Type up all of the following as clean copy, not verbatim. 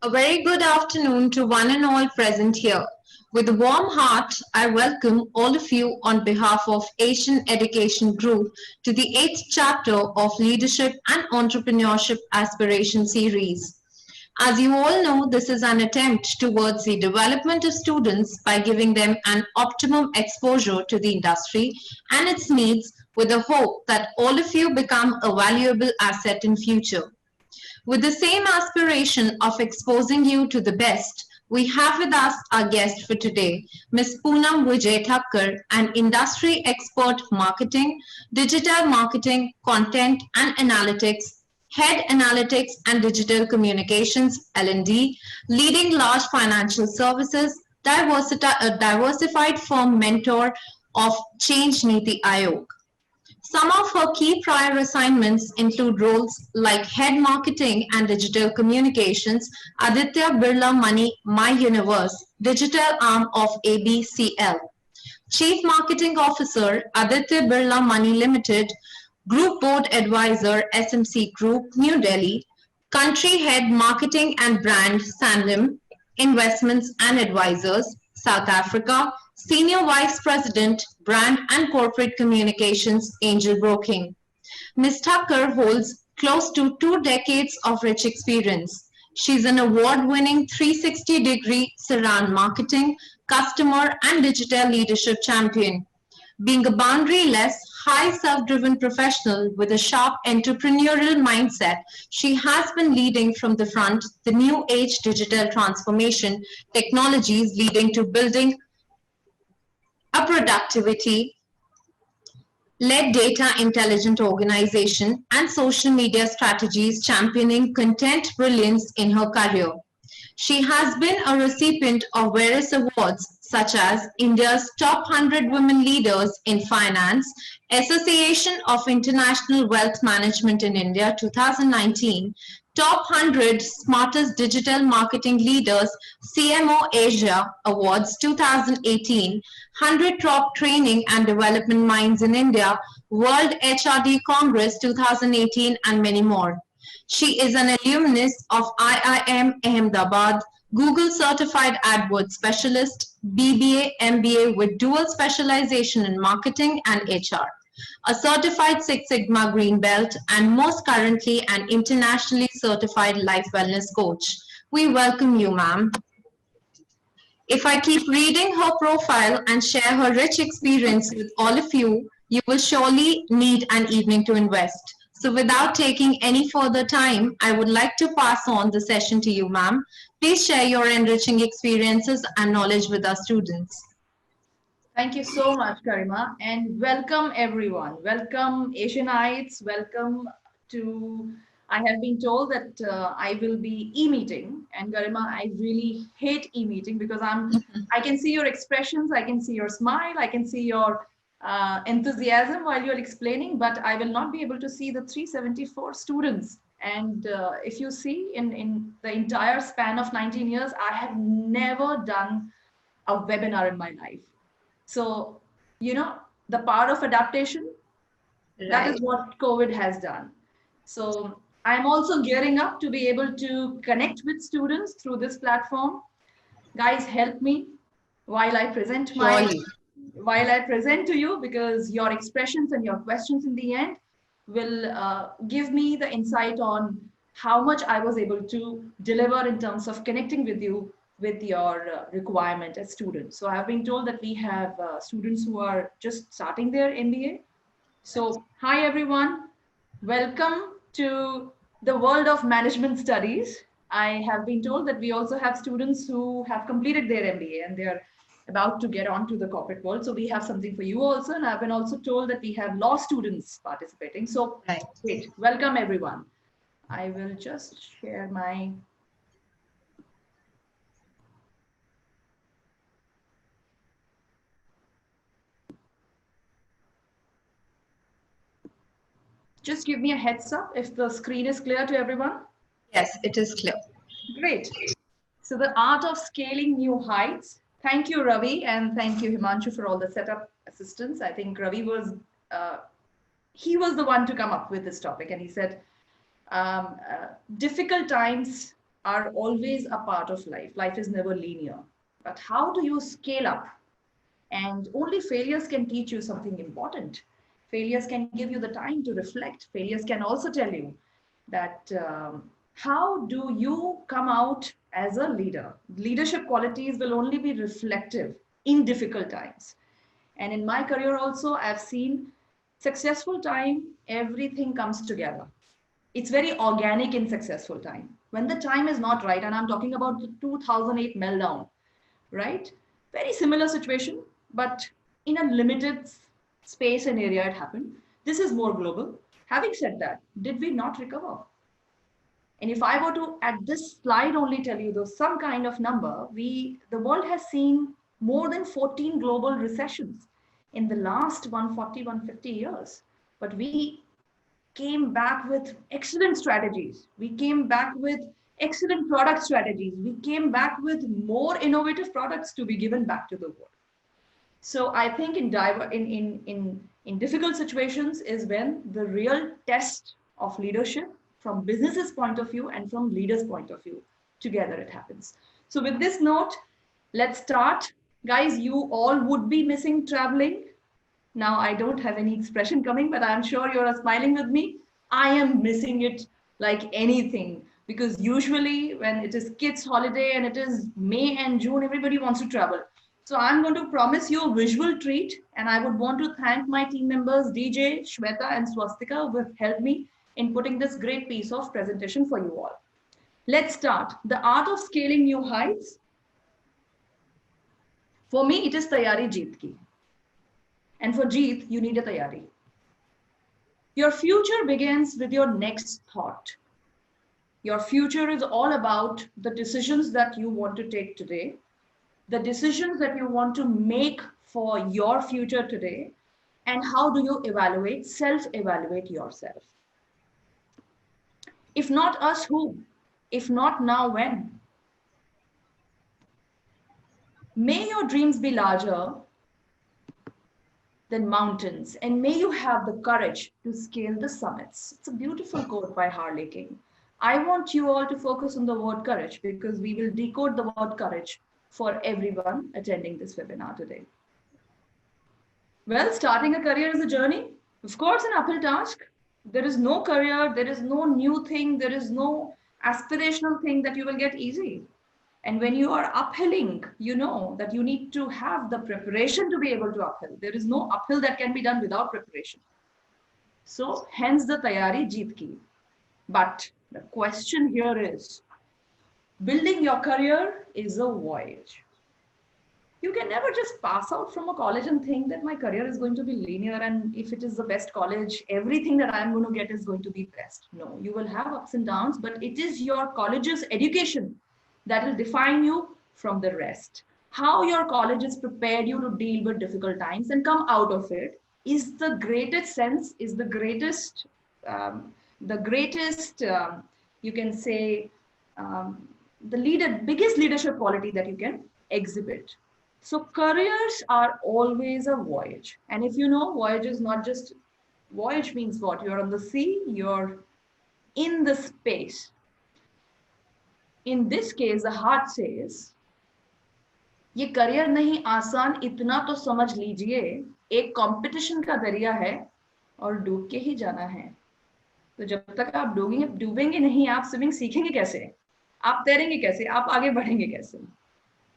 A very good afternoon to one and all present here. With a warm heart, I welcome all of you on behalf of Asian Education Group to the 8th chapter of Leadership and Entrepreneurship Aspiration Series. As you all know, this is an attempt towards the development of students by giving them an optimum exposure to the industry and its needs with the hope that all of you become a valuable asset in future. With the same aspiration of exposing you to the best, we have with us our guest for today, Ms. Poonam Vijay Thakkar, an industry expert marketing, digital marketing, content and analytics, head analytics and digital communications L&D, leading large financial services, diversified firm mentor of Change Niti Ayog. Some of her key prior assignments include roles like Head Marketing and Digital Communications, Aditya Birla Money My Universe, digital arm of ABCL. Chief Marketing Officer, Aditya Birla Money Limited, Group Board Advisor, SMC Group, New Delhi, Country Head Marketing and Brand, Sanlam Investments and Advisors, South Africa, Senior Vice President, Brand and Corporate Communications, Angel Broking. Ms. Thakkar holds close to 2 decades of rich experience. She's an award-winning 360-degree Saran marketing, customer, and digital leadership champion. Being a boundary-less, high self-driven professional with a sharp entrepreneurial mindset, she has been leading from the front the new age digital transformation technologies leading to building a productivity led data intelligent organization and social media strategies championing content brilliance in her career. She has been a recipient of various awards such as India's Top 100 Women Leaders in Finance, Association of International Wealth Management in India 2019, Top 100 Smartest Digital Marketing Leaders CMO Asia Awards 2018, 100 Top Training and Development Minds in India, World HRD Congress 2018, and many more. She is an alumnus of IIM Ahmedabad, Google Certified AdWords Specialist, BBA, MBA with dual specialization in marketing and HR, a certified Six Sigma Green Belt, and most currently an internationally certified life wellness coach. We welcome you, ma'am. If I keep reading her profile and share her rich experience with all of you, you will surely need an evening to invest. So without taking any further time, I would like to pass on the session to you, ma'am. Please share your enriching experiences and knowledge with our students. Thank you so much, Karima, and welcome everyone. Welcome Asianites. Welcome to. I have been told that I will be e-meeting, and Karima, I really hate e-meeting because I can see your expressions, I can see your smile, I can see your enthusiasm while you're explaining, but I will not be able to see the 374 students. And if you see in the entire span of 19 years, I have never done a webinar in my life. So, the power of adaptation, that is what COVID has done. So I'm also gearing up to be able to connect with students through this platform. Guys, help me while I present to you, because your expressions and your questions in the end will give me the insight on how much I was able to deliver in terms of connecting with you with your requirement as students. So I've been told that we have students who are just starting their MBA. So hi everyone, welcome to the world of management studies. I have been told that we also have students who have completed their MBA and they're about to get on to the corporate world. So we have something for you also. And I've been also told that we have law students participating. So great, welcome everyone. I will just share my just give me a heads up if the screen is clear to everyone. Yes, it is clear. Great. So the art of scaling new heights. Thank you, Ravi, and thank you, Himanshu, for all the setup assistance. I think Ravi was he was the one to come up with this topic, and he said difficult times are always a part of life. Life is never linear. But how do you scale up? And only failures can teach you something important. Failures can give you the time to reflect. Failures can also tell you that how do you come out as a leader? Leadership qualities will only be reflective in difficult times. And in my career also, I've seen successful time, everything comes together. It's very organic in successful time. When the time is not right, and I'm talking about the 2008 meltdown, right? Very similar situation, but in a limited space and area it happened. This is more global. Having said that, did we not recover? And if I were to at this slide only tell you though some kind of number, the world has seen more than 14 global recessions in the last 140, 150 years. But we came back with excellent strategies. We came back with excellent product strategies. We came back with more innovative products to be given back to the world. So I think in difficult situations is when the real test of leadership from business's point of view and from leaders' point of view, together it happens. So with this note, let's start. Guys, you all would be missing traveling. Now I don't have any expression coming, but I'm sure you're smiling with me. I am missing it like anything because usually when it is kids' holiday and it is May and June, everybody wants to travel. So I'm going to promise you a visual treat, and I would want to thank my team members, DJ, Shweta, and Swastika, who have helped me in putting this great piece of presentation for you all. Let's start. The art of scaling new heights. For me, it is Tayari Jeet Ki. And for Jeet, you need a Tayari. Your future begins with your next thought. Your future is all about the decisions that you want to take today, the decisions that you want to make for your future today, and how do you evaluate, self-evaluate yourself. If not us, who? If not now, when? May your dreams be larger than mountains, and may you have the courage to scale the summits. It's a beautiful quote by Harley King. I want you all to focus on the word courage because we will decode the word courage for everyone attending this webinar today. Well, starting a career is a journey. Of course, an uphill task. There is no career, there is no new thing, there is no aspirational thing that you will get easy. And when you are uphilling, you know that you need to have the preparation to be able to uphill. There is no uphill that can be done without preparation. So hence the Tayari Jeet Ki. But the question here is, building your career is a voyage. You can never just pass out from a college and think that my career is going to be linear, and if it is the best college, everything that I'm going to get is going to be best. No, you will have ups and downs, but it is your college's education that will define you from the rest. How your college has prepared you to deal with difficult times and come out of it is the greatest sense, is the greatest, you can say, biggest leadership quality that you can exhibit. So careers are always a voyage. And if you know, voyage is not just, voyage means what? You're on the sea, you're in the space. In this case, the heart says, ये career नहीं आसान, इतना तो समझ लीजिए, एक competition का दरिया है और डूब के ही जाना है. तो जब तक आप डूबेंगे नहीं, आप स्विमिंग सीखेंगे कैसे? आप तैरेंगे कैसे? आप आगे बढ़ेंगे कैसे?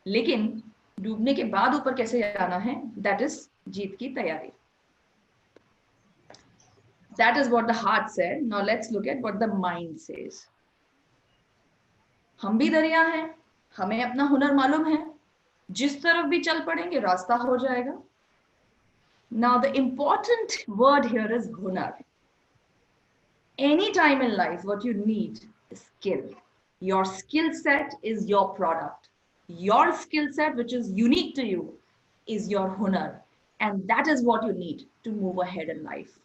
लेकिन डूबने के बाद ऊपर कैसे जाना है? That is जीत की तैयारी. That is what the heart said. Now let's look at what the mind says. हम भी दरिया हैं, हमें अपना हुनर मालूम है, जिस तरफ भी चल पड़ेंगे रास्ता हो जाएगा. Now the important word here is hunar. Any time in life, what you need is skill. Your skill set is your product. Your skill set, which is unique to you, is your hunar. And that is what you need to move ahead in life.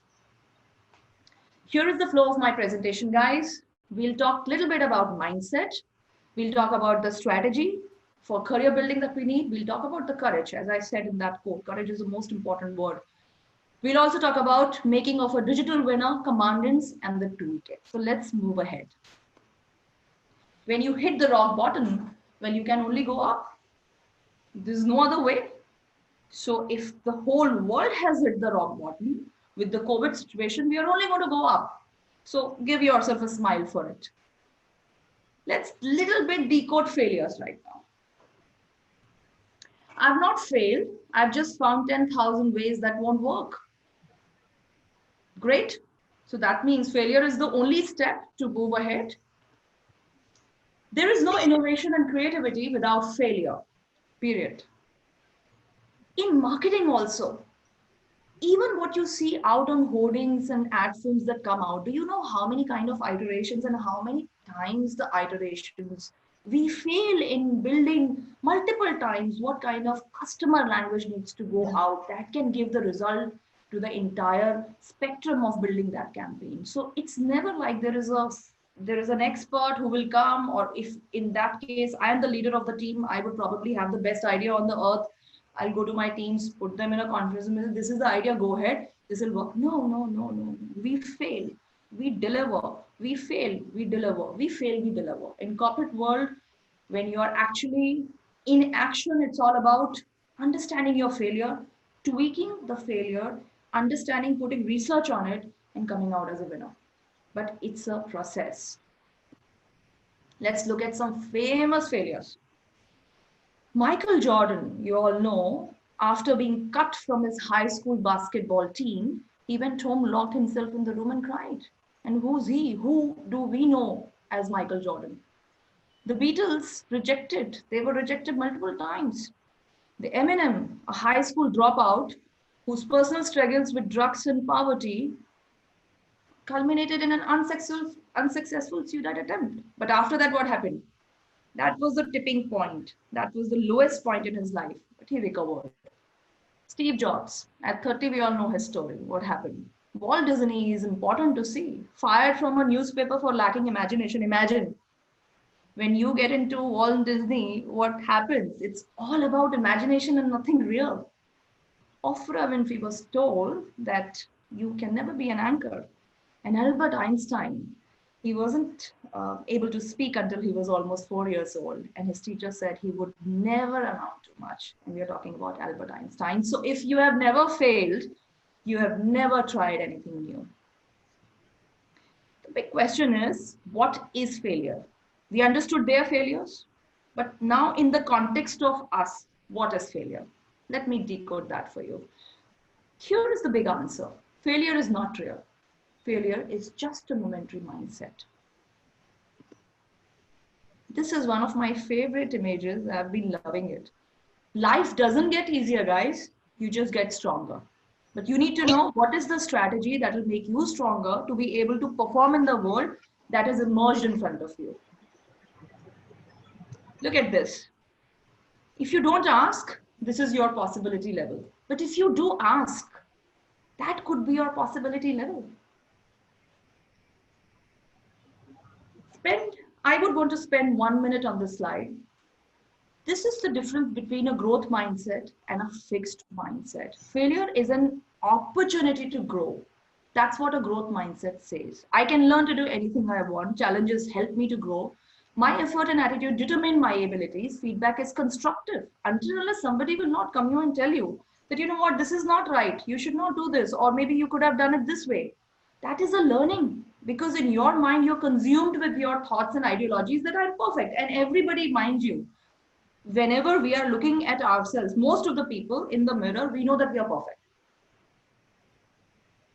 Here is the flow of my presentation, guys. We'll talk a little bit about mindset. We'll talk about the strategy for career building that we need. We'll talk about the courage. As I said in that quote, courage is the most important word. We'll also talk about making of a digital winner, commandants, and the toolkit. So let's move ahead. When you hit the rock bottom, well, you can only go up. There's no other way. So if the whole world has hit the rock bottom with the COVID situation, we are only going to go up. So give yourself a smile for it. Let's little bit decode failures right now. I've not failed. I've just found 10,000 ways that won't work. Great. So that means failure is the only step to move ahead. There is no innovation and creativity without failure, period. In marketing also, even what you see out on hoardings and ad films that come out, do you know how many kind of iterations and how many times the iterations we fail in building multiple times? What kind of customer language needs to go out that can give the result to the entire spectrum of building that campaign? So it's never like there is an expert who will come, or if in that case I am the leader of the team, I would probably have the best idea on the earth. I'll go to my teams, put them in a conference, and this is the idea, go ahead, this will work. No, no, no, no. We fail, we deliver, we fail, we deliver, we fail, we deliver. In corporate world, when you are actually in action, it's all about understanding your failure, tweaking the failure, understanding, putting research on it, and coming out as a winner. But it's a process. Let's look at some famous failures. Michael Jordan, you all know, after being cut from his high school basketball team, he went home, locked himself in the room and cried. And who's he? Who do we know as Michael Jordan? The Beatles rejected. They were rejected multiple times. The Eminem, a high school dropout, whose personal struggles with drugs and poverty culminated in an unsuccessful suicide attempt. But after that, what happened? That was the tipping point. That was the lowest point in his life, but he recovered. Steve Jobs, at 30, we all know his story. What happened? Walt Disney is important to see. Fired from a newspaper for lacking imagination. Imagine when you get into Walt Disney, what happens? It's all about imagination and nothing real. Oprah Winfrey was told that you can never be an anchor. And Albert Einstein, he wasn't able to speak until he was almost 4 years old. And his teacher said he would never amount to much. And we are talking about Albert Einstein. So if you have never failed, you have never tried anything new. The big question is, what is failure? We understood their failures, but now in the context of us, what is failure? Let me decode that for you. Here is the big answer. Failure is not real. Failure is just a momentary mindset. This is one of my favorite images. I've been loving it. Life doesn't get easier, guys. You just get stronger. But you need to know what is the strategy that will make you stronger to be able to perform in the world that is emerged in front of you. Look at this. If you don't ask, this is your possibility level. But if you do ask, that could be your possibility level. I would want to spend 1 minute on this slide. This is the difference between a growth mindset and a fixed mindset. Failure is an opportunity to grow. That's what a growth mindset says. I can learn to do anything I want. Challenges help me to grow. My effort and attitude determine my abilities. Feedback is constructive. Until unless somebody will not come here and tell you that, you know what, this is not right. You should not do this. Or maybe you could have done it this way. That is a learning, because in your mind, you're consumed with your thoughts and ideologies that are perfect. And everybody, mind you, whenever we are looking at ourselves, most of the people in the mirror, we know that we are perfect.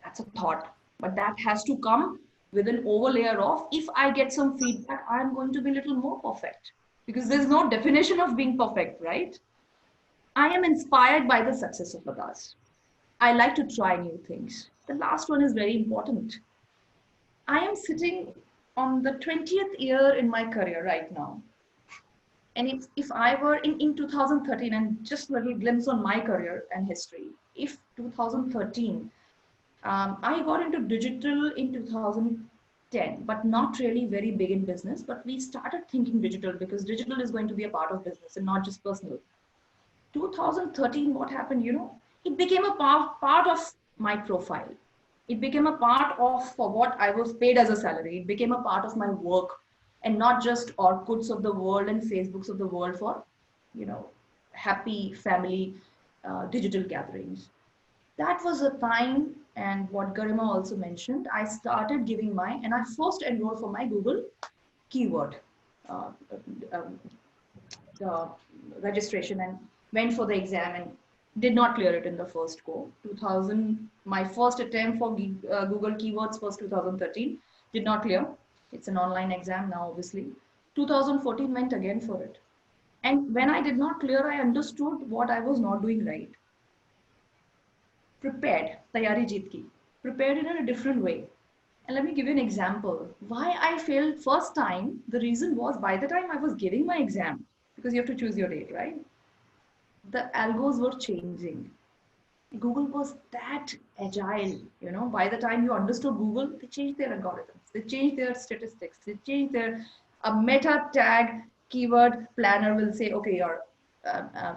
That's a thought, but that has to come with an overlayer of, if I get some feedback, I'm going to be a little more perfect, because there's no definition of being perfect, right? I am inspired by the success of others. I like to try new things. The last one is very important. I am sitting on the 20th year in my career right now. And if I were in 2013, and just a little glimpse on my career and history, if 2013, I got into digital in 2010, but not really very big in business, but we started thinking digital because digital is going to be a part of business and not just personal. 2013, what happened, it became a part of my profile. It became a part of for what I was paid as a salary. It became a part of my work and not just Orkuts of the world and Facebooks of the world for, you know, happy family digital gatherings. That was a time, and what Garima also mentioned, I started giving my, and I first enrolled for my Google keyword uh, um, the registration and went for the exam and did not clear it in the first go. 2000, my first attempt for Google keywords was 2013, did not clear. It's an online exam now, obviously. 2014 went again for it. And when I did not clear, I understood what I was not doing right. Prepared, tayari jeet ki. Prepared in a different way. And let me give you an example. Why I failed first time, the reason was by the time I was giving my exam, because you have to choose your date, right? The algos were changing. Google was that agile, you know, by the time you understood Google, they changed their algorithms, they changed their statistics, they changed their meta tag keyword planner will say, okay, your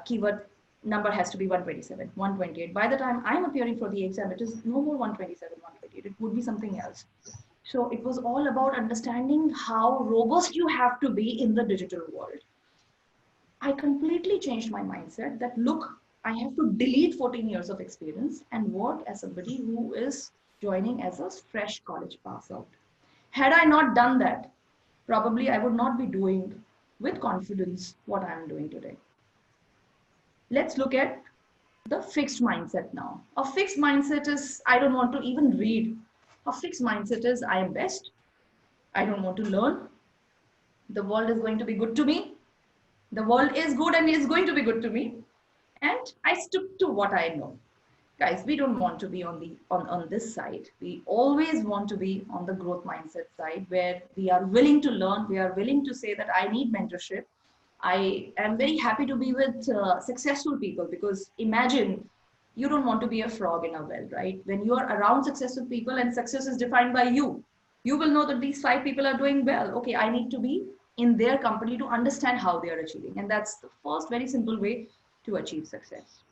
keyword number has to be 127, 128. By the time I'm appearing for the exam, it is no more 127, 128. It would be something else. So it was all about understanding how robust you have to be in the digital world. I completely changed my mindset that look, I have to delete 14 years of experience and work as somebody who is joining as a fresh college pass out. Had I not done that, probably I would not be doing with confidence what I am doing today. Let's look at the fixed mindset now. A fixed mindset is I don't want to even read. A fixed mindset is I am best. I don't want to learn. The world is going to be good to me. The world is good and is going to be good to me. And I stick to what I know. Guys, we don't want to be on this side. We always want to be on the growth mindset side where we are willing to learn. We are willing to say that I need mentorship. I am very happy to be with successful people because imagine you don't want to be a frog in a well, right? When you are around successful people and success is defined by you, you will know that these 5 people are doing well. Okay, I need to be in their company to understand how they are achieving. And that's the first very simple way to achieve success.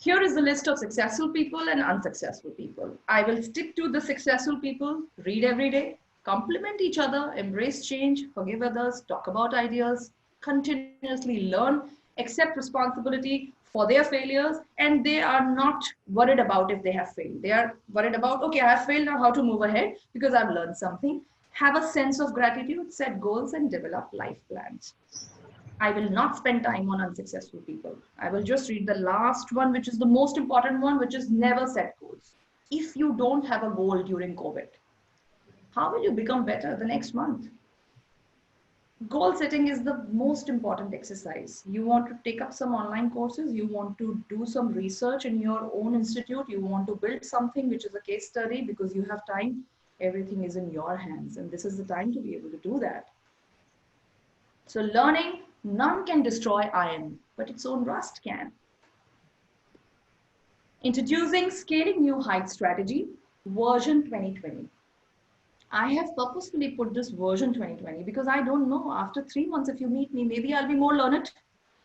Here is the list of successful people and unsuccessful people. I will stick to the successful people, read every day, complement each other, embrace change, forgive others, talk about ideas, continuously learn, accept responsibility for their failures, and they are not worried about if they have failed. They are worried about, okay, I have failed, now how to move ahead because I've learned something. Have a sense of gratitude, set goals, and develop life plans. I will not spend time on unsuccessful people. I will just read the last one, which is the most important one, which is never set goals. If you don't have a goal during COVID, how will you become better the next month? Goal setting is the most important exercise. You want to take up some online courses, you want to do some research in your own institute, you want to build something which is a case study because you have time. Everything is in your hands, and this is the time to be able to do that. So learning, none can destroy iron, but its own rust can. Introducing Scaling New Heights Strategy, version 2020. I have purposefully put this version 2020 because I don't know, after 3 months, if you meet me, maybe I'll be more learned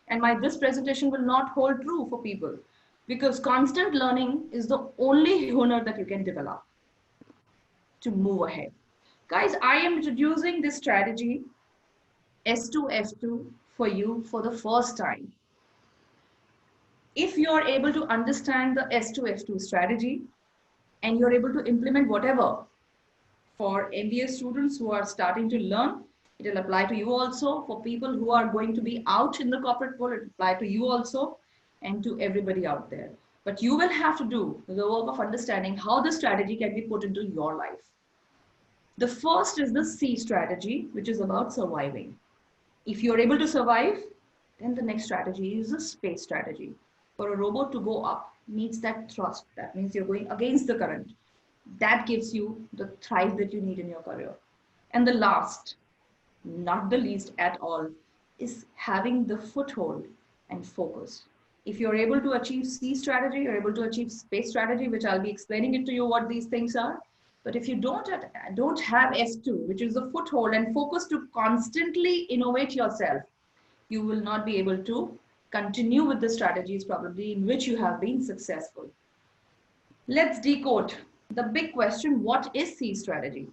and this presentation will not hold true for people because constant learning is the only honor that you can develop to move ahead. Guys, I am introducing this strategy S2F2 for you for the first time. If you're able to understand the S2F2 strategy and you're able to implement whatever for MBA students who are starting to learn, it will apply to you also. For people who are going to be out in the corporate world, it will apply to you also and to everybody out there. But you will have to do the work of understanding how the strategy can be put into your life. The first is the C strategy, which is about surviving. If you're able to survive, then the next strategy is a space strategy. For a robot to go up needs that thrust. That means you're going against the current. That gives you the thrive that you need in your career. And the last, not the least at all, is having the foothold and focus. If you're able to achieve C strategy, you're able to achieve space strategy, which I'll be explaining it to you what these things are. But if you don't have S2, which is the foothold and focus to constantly innovate yourself, you will not be able to continue with the strategies probably in which you have been successful. Let's decode the big question, what is C strategy?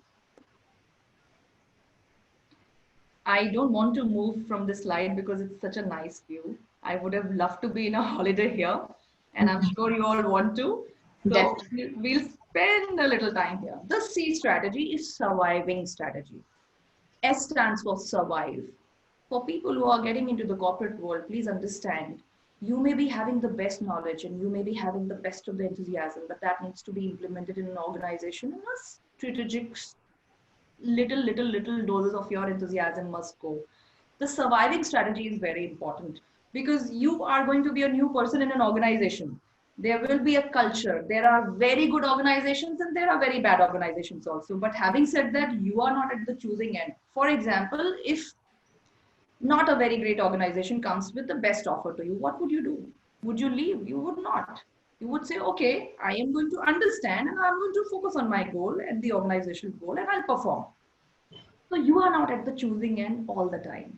I don't want to move from this slide because it's such a nice view. I would have loved to be in a holiday here, and I'm sure you all want to. So Definitely. we'll spend a little time here. The C strategy is surviving strategy. S stands for survive. For people who are getting into the corporate world, please understand you may be having the best knowledge and you may be having the best of the enthusiasm, but that needs to be implemented in an organization in a strategic little doses of your enthusiasm must go. The surviving strategy is very important because you are going to be a new person in an organization. There will be a culture. There are very good organizations and there are very bad organizations also. But having said that, you are not at the choosing end. For example, if not a very great organization comes with the best offer to you, what would you do? Would you leave? You would not. You would say, okay, I am going to understand and I'm going to focus on my goal and the organizational goal and I'll perform. So you are not at the choosing end all the time.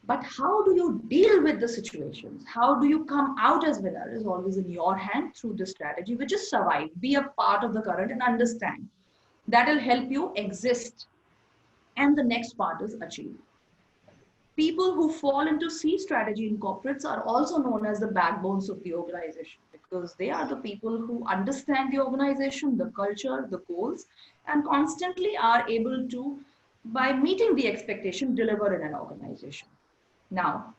But how do you deal with the situations? How do you come out as winner is always in your hand through the strategy, which is survive, be a part of the current and understand. That will help you exist. And the next part is achieve. People who fall into C strategy in corporates are also known as the backbones of the organization because they are the people who understand the organization, the culture, the goals, and constantly are able to, by meeting the expectation, deliver in an organization. Now,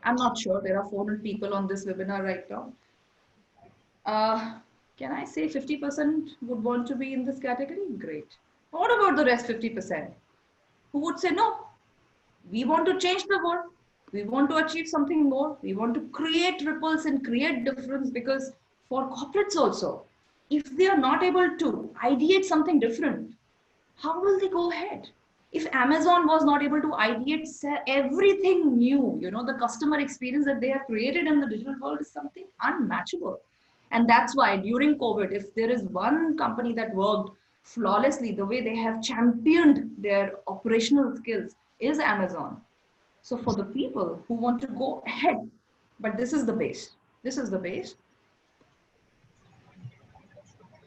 I'm not sure, there are 400 people on this webinar right now. Can I say 50% would want to be in this category? Great. What about the rest 50%? Who would say, no, we want to change the world. We want to achieve something more. We want to create ripples and create difference because for corporates also, if they are not able to ideate something different, how will they go ahead? If Amazon was not able to ideate everything new, the customer experience that they have created in the digital world is something unmatchable. And that's why during COVID, if there is one company that worked flawlessly, the way they have championed their operational skills is Amazon. So for the people who want to go ahead, but this is the base. This is the base.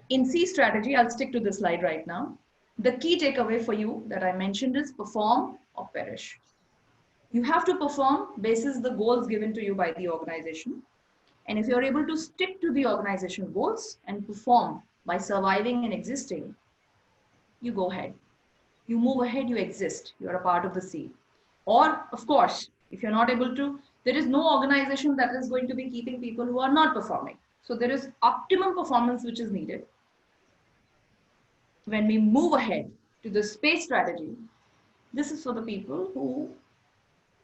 In C strategy, I'll stick to this slide right now. The key takeaway for you that I mentioned is perform or perish. You have to perform basis the goals given to you by the organization. And if you're able to stick to the organization goals and perform by surviving and existing, you go ahead. You move ahead, you exist. You're a part of the C. Or, of course, if you're not able to, there is no organization that is going to be keeping people who are not performing. So there is optimum performance which is needed. When we move ahead to the space strategy, this is for the people who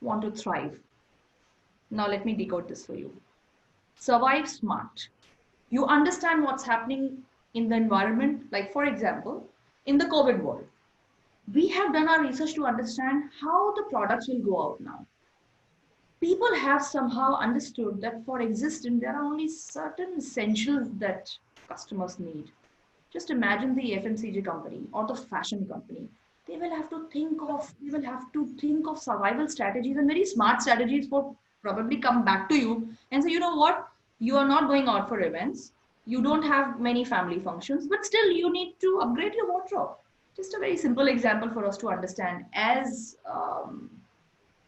want to thrive. Now let me decode this for you. Survive smart. You understand what's happening in the environment. Like for example, in the COVID world, we have done our research to understand how the products will go out now. People have somehow understood that for existence, there are only certain essentials that customers need. Just imagine the FMCG company or the fashion company. They will have to think of survival strategies and very smart strategies for probably come back to you and say, you know what, you are not going out for events. You don't have many family functions, but still you need to upgrade your wardrobe. Just a very simple example for us to understand as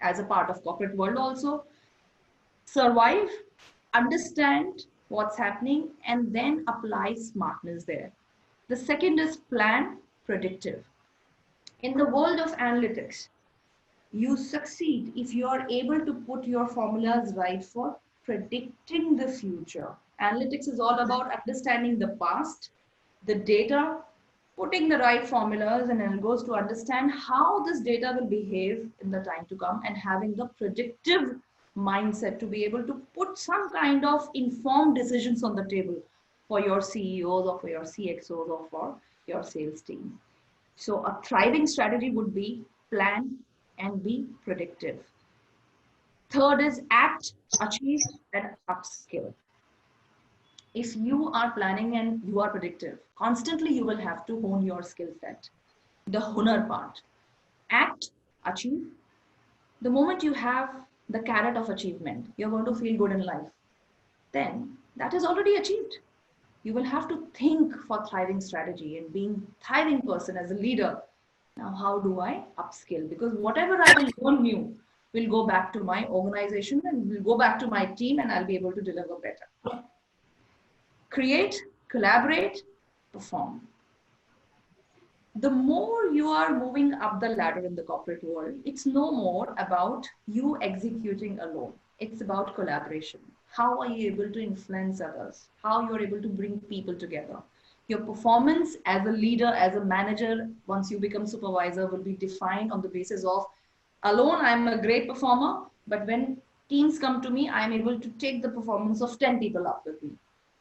a part of corporate world also. Survive, understand what's happening, and then apply smartness there. The second is plan, predictive. In the world of analytics, you succeed if you are able to put your formulas right for predicting the future. Analytics is all about understanding the past, the data, putting the right formulas and algos to understand how this data will behave in the time to come and having the predictive mindset to be able to put some kind of informed decisions on the table for your CEOs or for your CXOs or for your sales team. So a thriving strategy would be plan and be predictive. Third is act, achieve, and upskill. If you are planning and you are predictive, constantly you will have to hone your skill set. The hunar part. Act, achieve. The moment you have the carrot of achievement, you're going to feel good in life. Then that is already achieved. You will have to think for thriving strategy and being thriving person as a leader. Now, how do I upskill? Because whatever I will learn new will go back to my organization and will go back to my team, and I'll be able to deliver better. Create, collaborate, perform. The more you are moving up the ladder in the corporate world, it's no more about you executing alone. It's about collaboration. How are you able to influence others? How you're able to bring people together? Your performance as a leader, as a manager, once you become supervisor, will be defined on the basis of alone, I'm a great performer, but when teams come to me, I'm able to take the performance of 10 people up with me.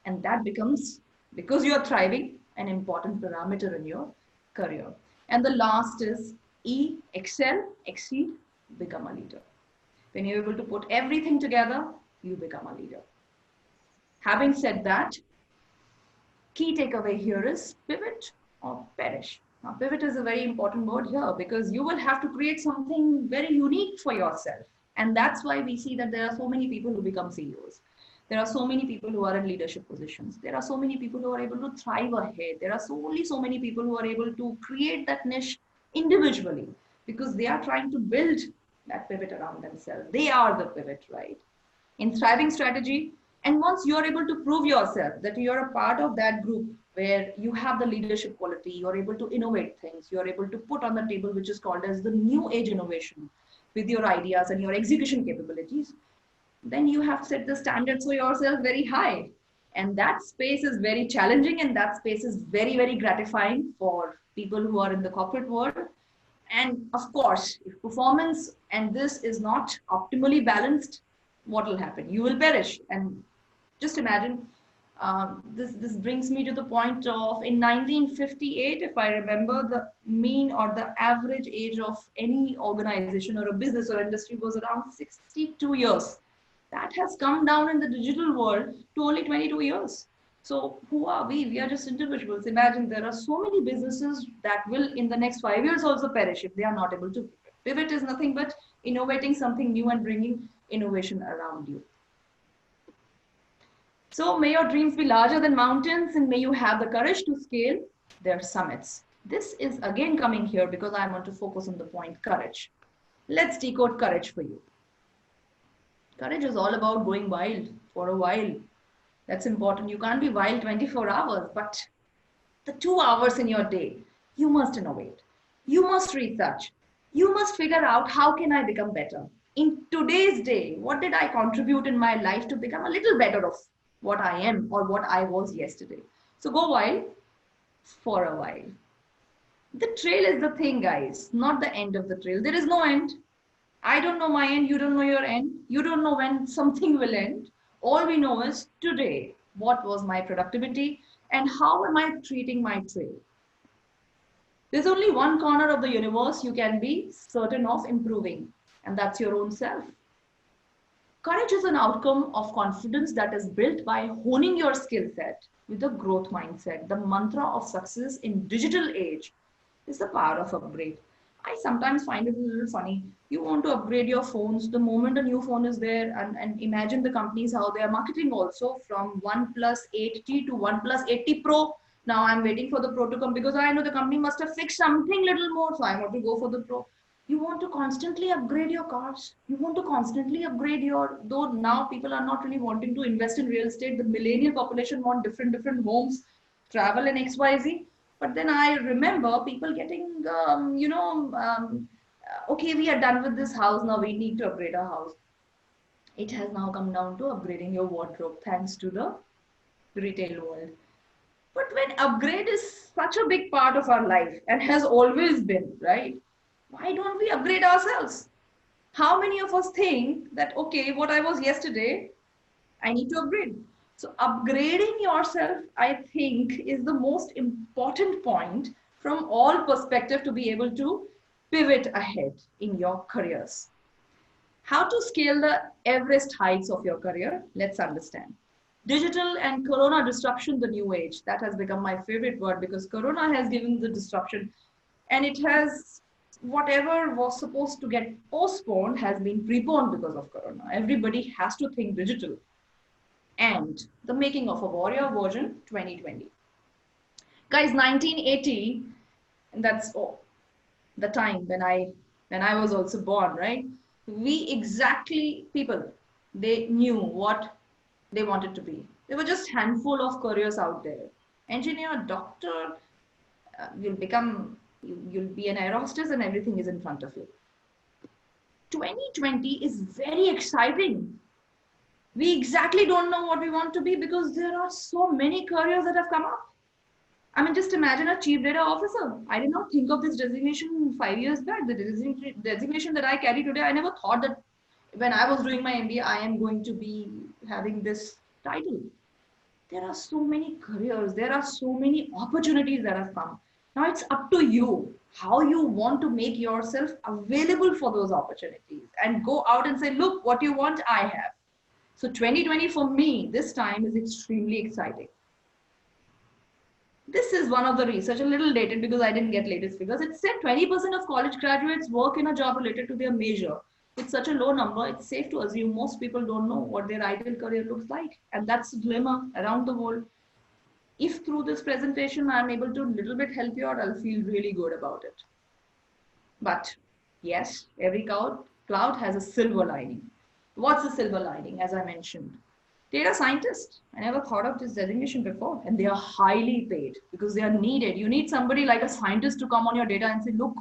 And that becomes, because you're thriving, an important parameter in your career. And the last is E, excel, exceed, become a leader. When you're able to put everything together, you become a leader. Having said that, key takeaway here is pivot or perish. Now, pivot is a very important word here because you will have to create something very unique for yourself. And that's why we see that there are so many people who become CEOs. There are so many people who are in leadership positions. There are so many people who are able to thrive ahead. There are only so many people who are able to create that niche individually because they are trying to build that pivot around themselves. They are the pivot, right? In thriving strategy, and once you are able to prove yourself that you are a part of that group where you have the leadership quality, you are able to innovate things, you are able to put on the table which is called as the new age innovation with your ideas and your execution capabilities, then you have set the standards for yourself very high. And that space is very challenging, and that space is very, very gratifying for people who are in the corporate world. And of course, if performance and this is not optimally balanced, what will happen? You will perish. And just imagine, this brings me to the point of in 1958, if I remember, the mean or the average age of any organization or a business or industry was around 62 years. That has come down in the digital world to only 22 years. So who are we? We are just individuals. Imagine there are so many businesses that will in the next 5 years also perish if they are not able to pivot. Pivot is nothing but innovating something new and bringing innovation around you. So may your dreams be larger than mountains and may you have the courage to scale their summits. This is again coming here because I want to focus on the point courage. Let's decode courage for you. Courage is all about going wild for a while. That's important. You can't be wild 24 hours, but the 2 hours in your day, you must innovate. You must research. You must figure out how can I become better. In today's day, what did I contribute in my life to become a little better of what I am or what I was yesterday? So go wild for a while. The trail is the thing, guys, not the end of the trail. There is no end. I don't know my end, you don't know your end. You don't know when something will end. All we know is today, what was my productivity and how am I treating my trail? There's only one corner of the universe you can be certain of improving, and that's your own self. Courage is an outcome of confidence that is built by honing your skill set with a growth mindset. The mantra of success in digital age is the power of upgrade. I sometimes find it a little funny. You want to upgrade your phones the moment a new phone is there, and imagine the companies how they are marketing also from OnePlus 8T to OnePlus 8T Pro. Now I'm waiting for the Pro to come because I know the company must have fixed something little more, so I want to go for the Pro. You want to constantly upgrade your cars. You want to constantly upgrade your, though now people are not really wanting to invest in real estate. The millennial population want different homes, travel and XYZ. But then I remember people getting, okay, we are done with this house. Now we need to upgrade our house. It has now come down to upgrading your wardrobe thanks to the retail world. But when upgrade is such a big part of our life and has always been, right? Why don't we upgrade ourselves? How many of us think that, okay, what I was yesterday, I need to upgrade? So upgrading yourself, I think, is the most important point from all perspective to be able to pivot ahead in your careers. How to scale the Everest heights of your career? Let's understand. Digital and Corona disruption, the new age. That has become my favorite word because Corona has given the disruption and it has whatever was supposed to get postponed has been preponed because of Corona. Everybody has to think digital. And the making of a warrior version 2020. Guys, 1980, and that's all. the time when I was also born, right? We exactly people, they knew what they wanted to be. There were just handful of careers out there. Engineer, doctor, you'll be an air hostess and everything is in front of you. 2020 is very exciting. We exactly don't know what we want to be because there are so many careers that have come up. I mean, just imagine a chief data officer. I did not think of this designation 5 years back. The designation that I carry today, I never thought that when I was doing my MBA, I am going to be having this title. There are so many careers, there are so many opportunities that have come. Now it's up to you how you want to make yourself available for those opportunities and go out and say, look, what you want, I have. So 2020 for me, this time is extremely exciting. This is one of the research, a little dated because I didn't get latest figures. It said 20% of college graduates work in a job related to their major. With such a low number, it's safe to assume most people don't know what their ideal career looks like. And that's a dilemma around the world. If through this presentation I'm able to little bit help you out, I'll feel really good about it. But yes, every cloud has a silver lining. What's the silver lining? As I mentioned, data scientists. I never thought of this designation before, and they are highly paid because they are needed. You need somebody like a scientist to come on your data and say, look,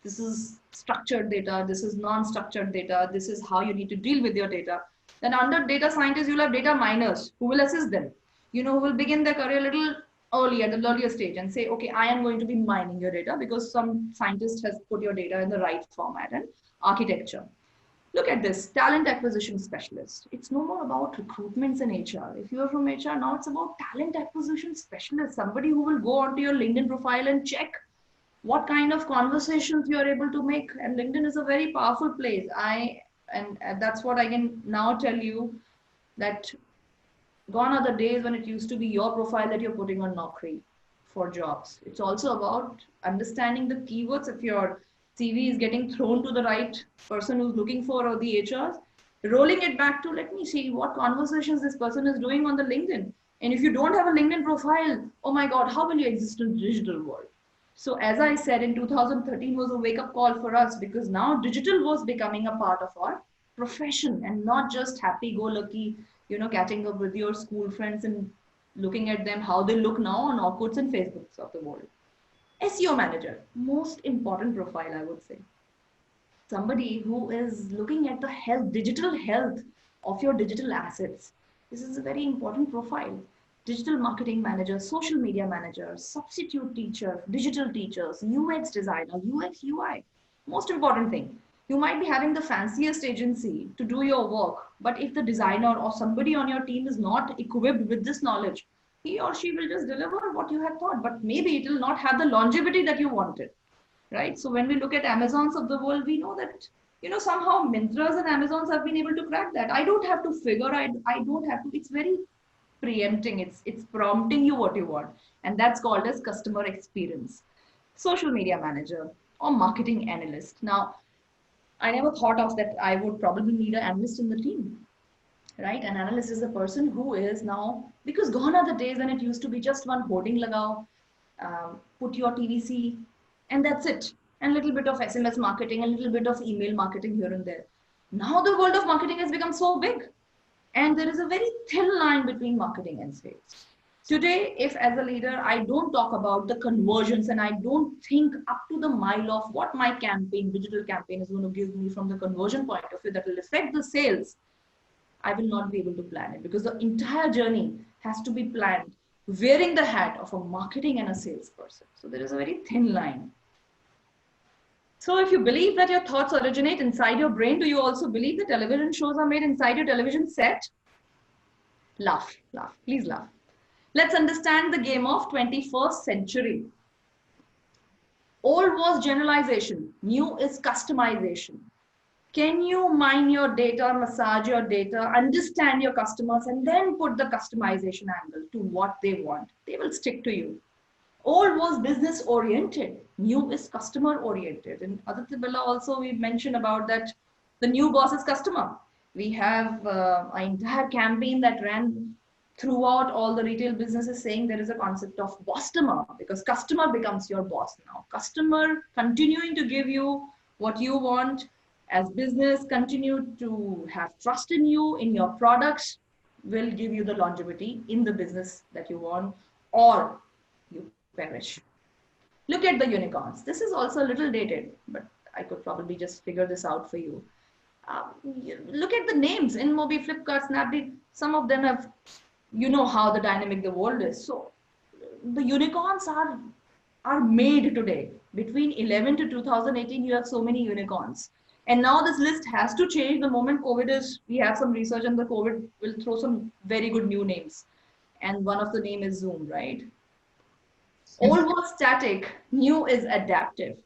this is structured data, this is non-structured data, this is how you need to deal with your data. Then under data scientists, you'll have data miners who will assist them, who will begin their career a little early at the earlier stage and say, okay, I am going to be mining your data because some scientist has put your data in the right format and architecture. Look at this, talent acquisition specialist. It's no more about recruitments in HR. If you're from HR, now it's about talent acquisition specialist, somebody who will go onto your LinkedIn profile and check what kind of conversations you are able to make. And LinkedIn is a very powerful place. And that's what I can now tell you, that gone are the days when it used to be your profile that you're putting on Naukri for jobs. It's also about understanding the keywords. If your CV is getting thrown to the right person who's looking for, or the HRs, rolling it back to, let me see what conversations this person is doing on the LinkedIn. And if you don't have a LinkedIn profile, oh my God, how will you exist in the digital world? So as I said, in 2013 was a wake up call for us, because now digital was becoming a part of our profession and not just happy go lucky, catching up with your school friends and looking at them, how they look now on Orkuts and Facebooks of the world. SEO manager, most important profile, I would say. Somebody who is looking at the health, digital health of your digital assets. This is a very important profile. Digital marketing manager, social media manager, substitute teacher, digital teachers, UX designer, UX UI. Most important thing, you might be having the fanciest agency to do your work, but if the designer or somebody on your team is not equipped with this knowledge, he or she will just deliver what you have thought, but maybe it will not have the longevity that you wanted, right? So when we look at Amazons of the world, we know that, somehow Mintras and Amazons have been able to crack that. I don't have to figure, I don't have to, it's very preempting, it's prompting you what you want. And that's called as customer experience. Social media manager or marketing analyst. Now, I never thought of that I would probably need an analyst in the team, right? An analyst is a person who is now, because gone are the days when it used to be just one hoarding lagao, put your TVC, and that's it. And a little bit of SMS marketing, a little bit of email marketing here and there. Now the world of marketing has become so big, and there is a very thin line between marketing and sales. Today, if as a leader, I don't talk about the conversions and I don't think up to the mile of what my campaign, digital campaign is going to give me from the conversion point of view that will affect the sales, I will not be able to plan it, because the entire journey has to be planned wearing the hat of a marketing and a salesperson. So there is a very thin line. So if you believe that your thoughts originate inside your brain, do you also believe that television shows are made inside your television set? Laugh, please laugh. Let's understand the game of 21st century. Old was generalization, new is customization. Can you mine your data, massage your data, understand your customers, and then put the customization angle to what they want? They will stick to you. Old was business oriented, new is customer oriented. In Aditya Birla also we mentioned about that the new boss is customer. We have an entire campaign that ran throughout all the retail businesses saying there is a concept of customer, because customer becomes your boss now. Customer continuing to give you what you want as business, continue to have trust in you, in your products, will give you the longevity in the business that you want, or you perish. Look at the unicorns. This is also a little dated, but I could probably just figure this out for you. Look at the names in Mobi, Flipkart, Snapdeal. Some of them have, you know how the dynamic the world is. So the unicorns are made today. Between 11 to 2018, you have so many unicorns. And now this list has to change the moment COVID is, we have some research and the COVID will throw some very good new names. And one of the name is Zoom, right? Old was static, new is adaptive.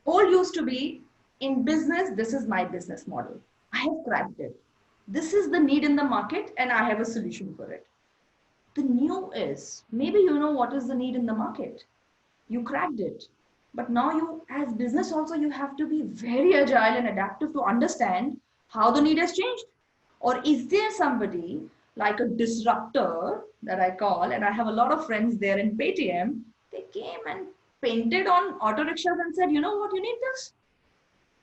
Old used to be, in business, this is my business model. I have cracked it. This is the need in the market and I have a solution for it. The new is, maybe you know what is the need in the market. You cracked it. But now you, as business also, you have to be very agile and adaptive to understand how the need has changed. Or is there somebody like a disruptor that I call, and I have a lot of friends there in Paytm, they came and painted on auto rickshaws and said, you know what, you need this?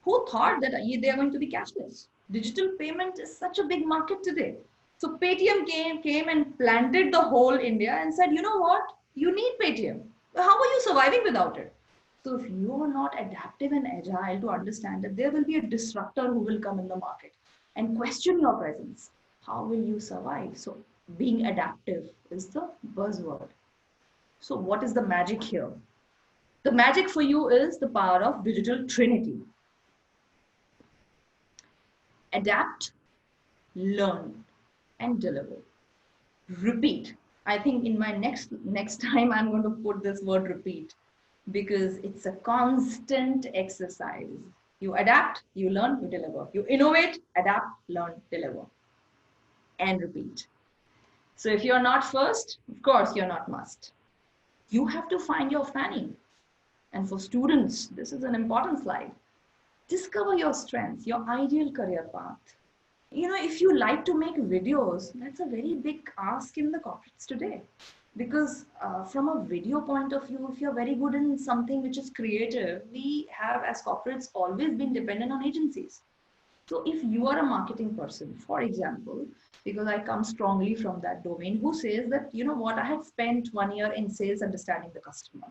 Who thought that they are going to be cashless? Digital payment is such a big market today. So Paytm came and planted the whole India and said, you know what? You need Paytm. How are you surviving without it? So if you are not adaptive and agile to understand that there will be a disruptor who will come in the market and question your presence, how will you survive? So being adaptive is the buzzword. So what is the magic here? The magic for you is the power of digital trinity. Adapt, learn, and deliver. Repeat. I think in my next time I'm going to put this word repeat, because it's a constant exercise. You adapt, you learn, you deliver. You innovate, adapt, learn, deliver, and repeat. So if you're not first, of course you're not must. You have to find your fanny. And for students, this is an important slide. Discover your strengths, your ideal career path. You know, if you like to make videos, that's a very big ask in the corporates today. Because from a video point of view, if you're very good in something which is creative, we have as corporates always been dependent on agencies. So if you are a marketing person, for example, because I come strongly from that domain, who says that, you know what, I had spent 1 year in sales understanding the customer,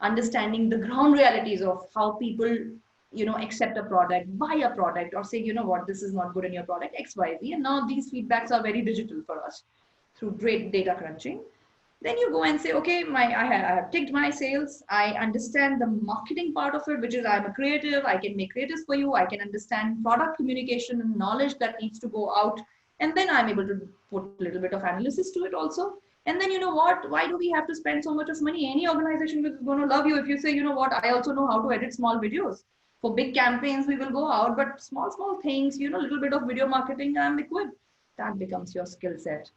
understanding the ground realities of how people, you know, accept a product, buy a product, or say, you know what, this is not good in your product, XYZ. And now these feedbacks are very digital for us through great data crunching. Then you go and say, okay, I have ticked my sales. I understand the marketing part of it, which is I'm a creative. I can make creatives for you. I can understand product communication and knowledge that needs to go out. And then I'm able to put a little bit of analysis to it also. And then, you know what, why do we have to spend so much of money? Any organization is going to love you if you say, you know what, I also know how to edit small videos. For big campaigns, we will go out, but small things, you know, a little bit of video marketing, I'm equipped. That becomes your skill set.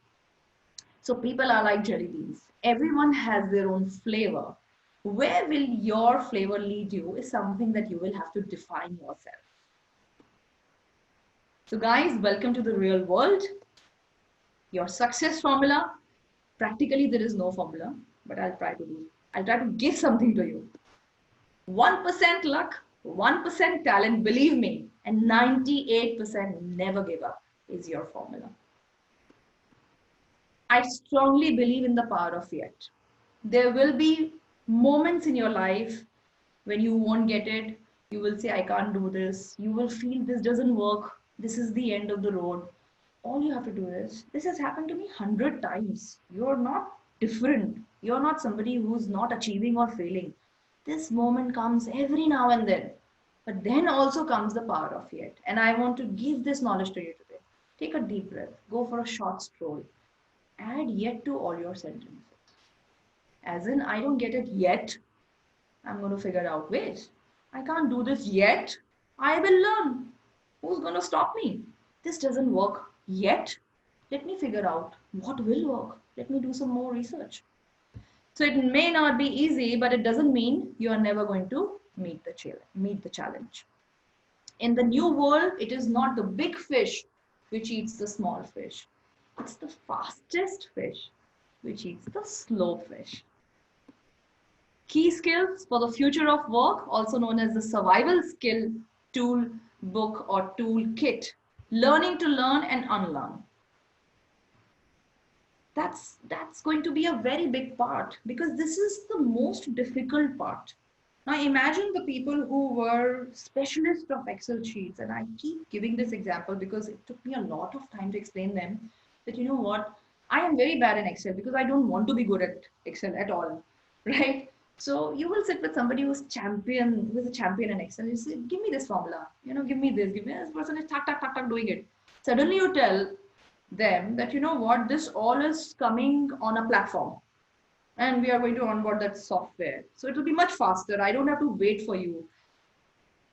So people are like jelly beans. Everyone has their own flavor. Where will your flavor lead you is something that you will have to define yourself. So guys, welcome to the real world. Your success formula, practically there is no formula, but I'll try to give something to you. 1% luck, 1% talent, believe me, and 98% never give up is your formula. I strongly believe in the power of yet. There will be moments in your life when you won't get it. You will say, I can't do this. You will feel this doesn't work. This is the end of the road. All you have to do is, this has happened to me 100 times. You're not different. You're not somebody who's not achieving or failing. This moment comes every now and then. But then also comes the power of yet. And I want to give this knowledge to you today. Take a deep breath. Go for a short stroll. Add yet to all your sentences. As in, I don't get it yet. I'm going to figure out ways. I can't do this yet. I will learn. Who's going to stop me? This doesn't work yet. Let me figure out what will work. Let me do some more research. So it may not be easy, but it doesn't mean you are never going to meet the challenge. In the new world, it is not the big fish which eats the small fish. It's the fastest fish which eats the slow fish. Key skills for the future of work, also known as the survival skill tool book or tool kit. Learning to learn and unlearn. That's going to be a very big part, because this is the most difficult part. Now imagine the people who were specialists of Excel sheets, and I keep giving this example because it took me a lot of time to explain them that, you know what, I am very bad in Excel because I don't want to be good at Excel at all, right? So you will sit with somebody who's a champion in Excel. You say, give me this formula, give me this, give me this. Person is tuck, tuck, tuck, tuck doing it. Suddenly you tell them that, you know what, this all is coming on a platform and we are going to onboard that software. So it will be much faster. I don't have to wait for you.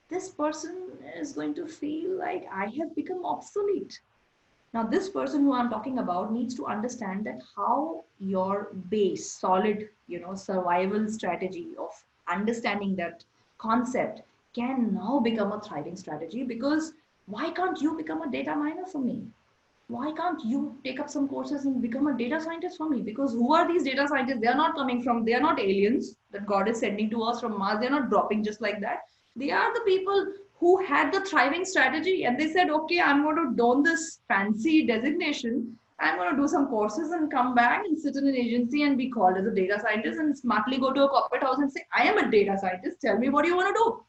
This person is going to feel like I have become obsolete. Now, this person who I'm talking about needs to understand that how your base, solid, survival strategy of understanding that concept can now become a thriving strategy. Because why can't you become a data miner for me? Why can't you take up some courses and become a data scientist for me? Because who are these data scientists? They are not aliens that God is sending to us from Mars. They're not dropping just like that. They are the people who had the thriving strategy and they said, okay, I'm going to don this fancy designation. I'm going to do some courses and come back and sit in an agency and be called as a data scientist and smartly go to a corporate house and say, I am a data scientist. Tell me what you want to do.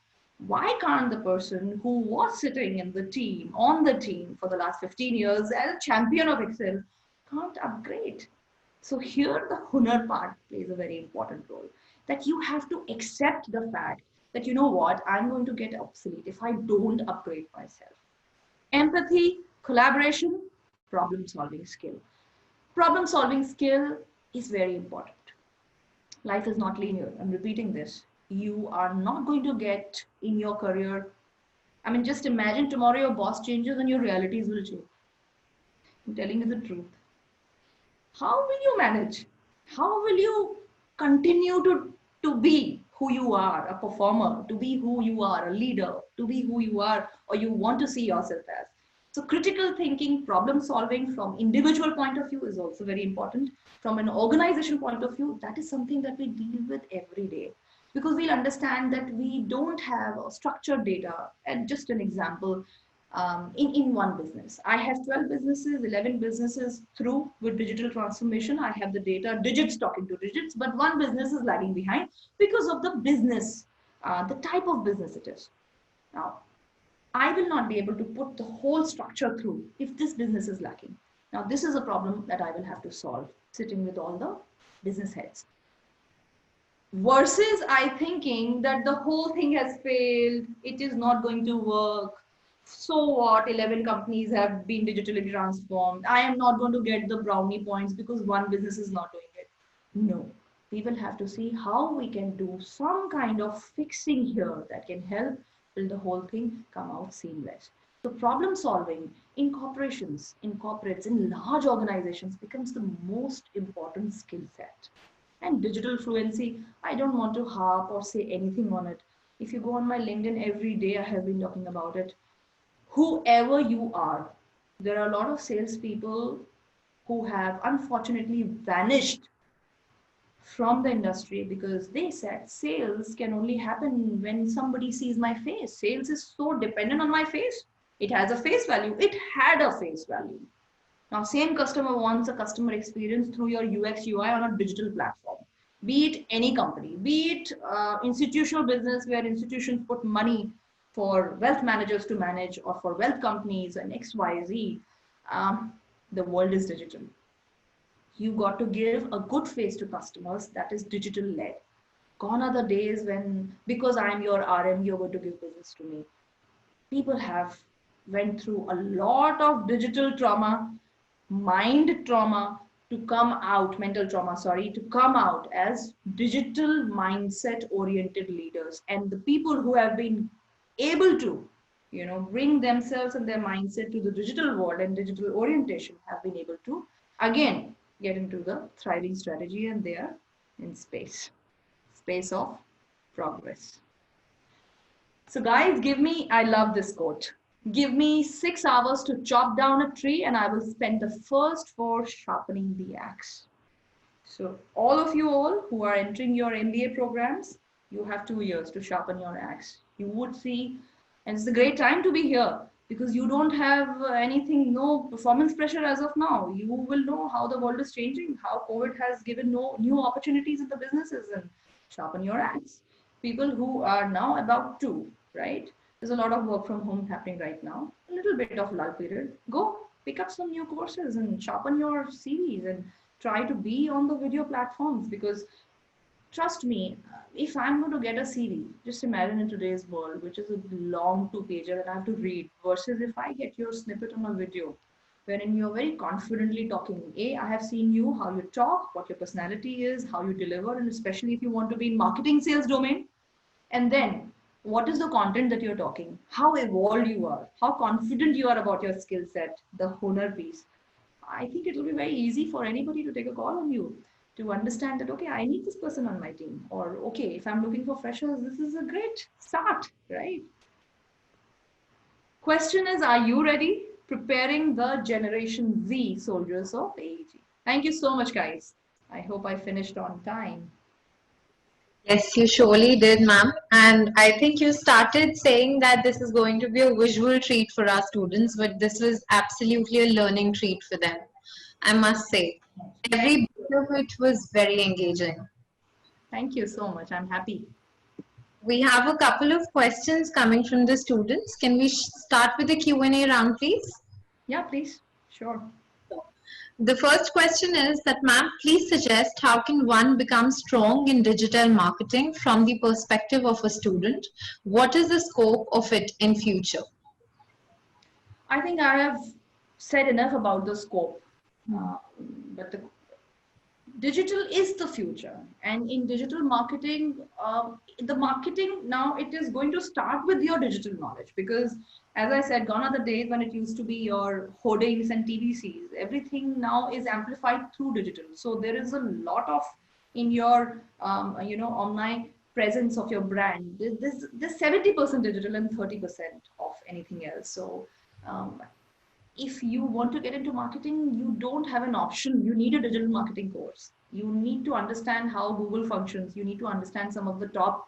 Why can't the person who was sitting in the team, on the team for the last 15 years as a champion of Excel, can't upgrade? So here the hunar part plays a very important role, that you have to accept the fact that, you know what, I'm going to get obsolete if I don't upgrade myself. Empathy, collaboration, problem solving skill. Problem solving skill is very important. Life is not linear. I'm repeating this. You are not going to get in your career. I mean, just imagine tomorrow your boss changes and your realities will change. I'm telling you the truth. How will you manage? How will you continue to be who you are, a performer, to be who you are, a leader, to be who you are, or you want to see yourself as? So critical thinking, problem solving from individual point of view is also very important. From an organization point of view, that is something that we deal with every day, because we'll understand that we don't have a structured data. And just an example, in one business, I have 12 businesses, 11 businesses through with digital transformation. I have the data, digits talking to digits, but one business is lagging behind because of the business, the type of business it is. Now, I will not be able to put the whole structure through if this business is lacking. Now, this is a problem that I will have to solve sitting with all the business heads. Versus I thinking that the whole thing has failed, it is not going to work. So what? 11 companies have been digitally transformed. I am not going to get the brownie points because one business is not doing it. No, we will have to see how we can do some kind of fixing here that can help will the whole thing come out seamless. So problem solving in corporations, in corporates, in large organizations becomes the most important skill set. And digital fluency, I don't want to harp or say anything on it. If you go on my LinkedIn every day, I have been talking about it. Whoever you are, there are a lot of salespeople who have unfortunately vanished from the industry because they said sales can only happen when somebody sees my face. Sales is so dependent on my face. It has a face value. It had a face value. Now, same customer wants a customer experience through your UX UI on a digital platform. Be it any company, be it institutional business where institutions put money for wealth managers to manage or for wealth companies and XYZ. The world is digital. You got to give a good face to customers that is digital led. Gone are the days when, because I'm your RM, you're going to give business to me. People have went through a lot of digital trauma, mind trauma to come out, mental trauma, sorry, to come out as digital mindset oriented leaders. And the people who have been able to, bring themselves and their mindset to the digital world and digital orientation have been able to, again, get into the thriving strategy, and they are in space of progress. So guys, I love this quote. Give me 6 hours to chop down a tree, and I will spend the first 4 sharpening the axe. So, all of you all who are entering your MBA programs, you have 2 years to sharpen your axe. You would see, and it's a great time to be here because you don't have anything, no performance pressure as of now. You will know how the world is changing, how COVID has given no new opportunities in the businesses, and sharpen your axe. People who are now about to, right? There's a lot of work from home happening right now, a little bit of lull period. Go pick up some new courses and sharpen your CVs and try to be on the video platforms, because trust me, if I'm going to get a CV, just imagine in today's world, which is a long 2 pager that I have to read, versus if I get your snippet on a video wherein you're very confidently talking. I have seen you, how you talk, what your personality is, how you deliver, and especially if you want to be in marketing sales domain. And then what is the content that you're talking, how evolved you are, how confident you are about your skill set, the honor piece. I think it will be very easy for anybody to take a call on you, to understand that, okay, I need this person on my team. Or, okay, if I'm looking for freshers, this is a great start, right? Question is, are you ready? Preparing the Generation Z soldiers of AEG. Thank you so much, guys. I hope I finished on time. Yes, you surely did, ma'am. And I think you started saying that this is going to be a visual treat for our students, but this was absolutely a learning treat for them, I must say. Every bit of it was very engaging. Thank you so much. I'm happy. We have a couple of questions coming from the students. Can we start with the Q&A round, please? Yeah, please. Sure. The first question is that, ma'am, please suggest how can one become strong in digital marketing from the perspective of a student? What is the scope of it in future? I think I have said enough about the scope, but digital is the future. And in digital marketing, the marketing now, it is going to start with your digital knowledge, because as I said, gone are the days when it used to be your hoardings and TVCs. Everything now is amplified through digital. So there is a lot of, in your online presence of your brand, there's 70% digital and 30% of anything else. So um, if you want to get into marketing, you don't have an option. You need a digital marketing course. You need to understand how Google functions. You need to understand some of the top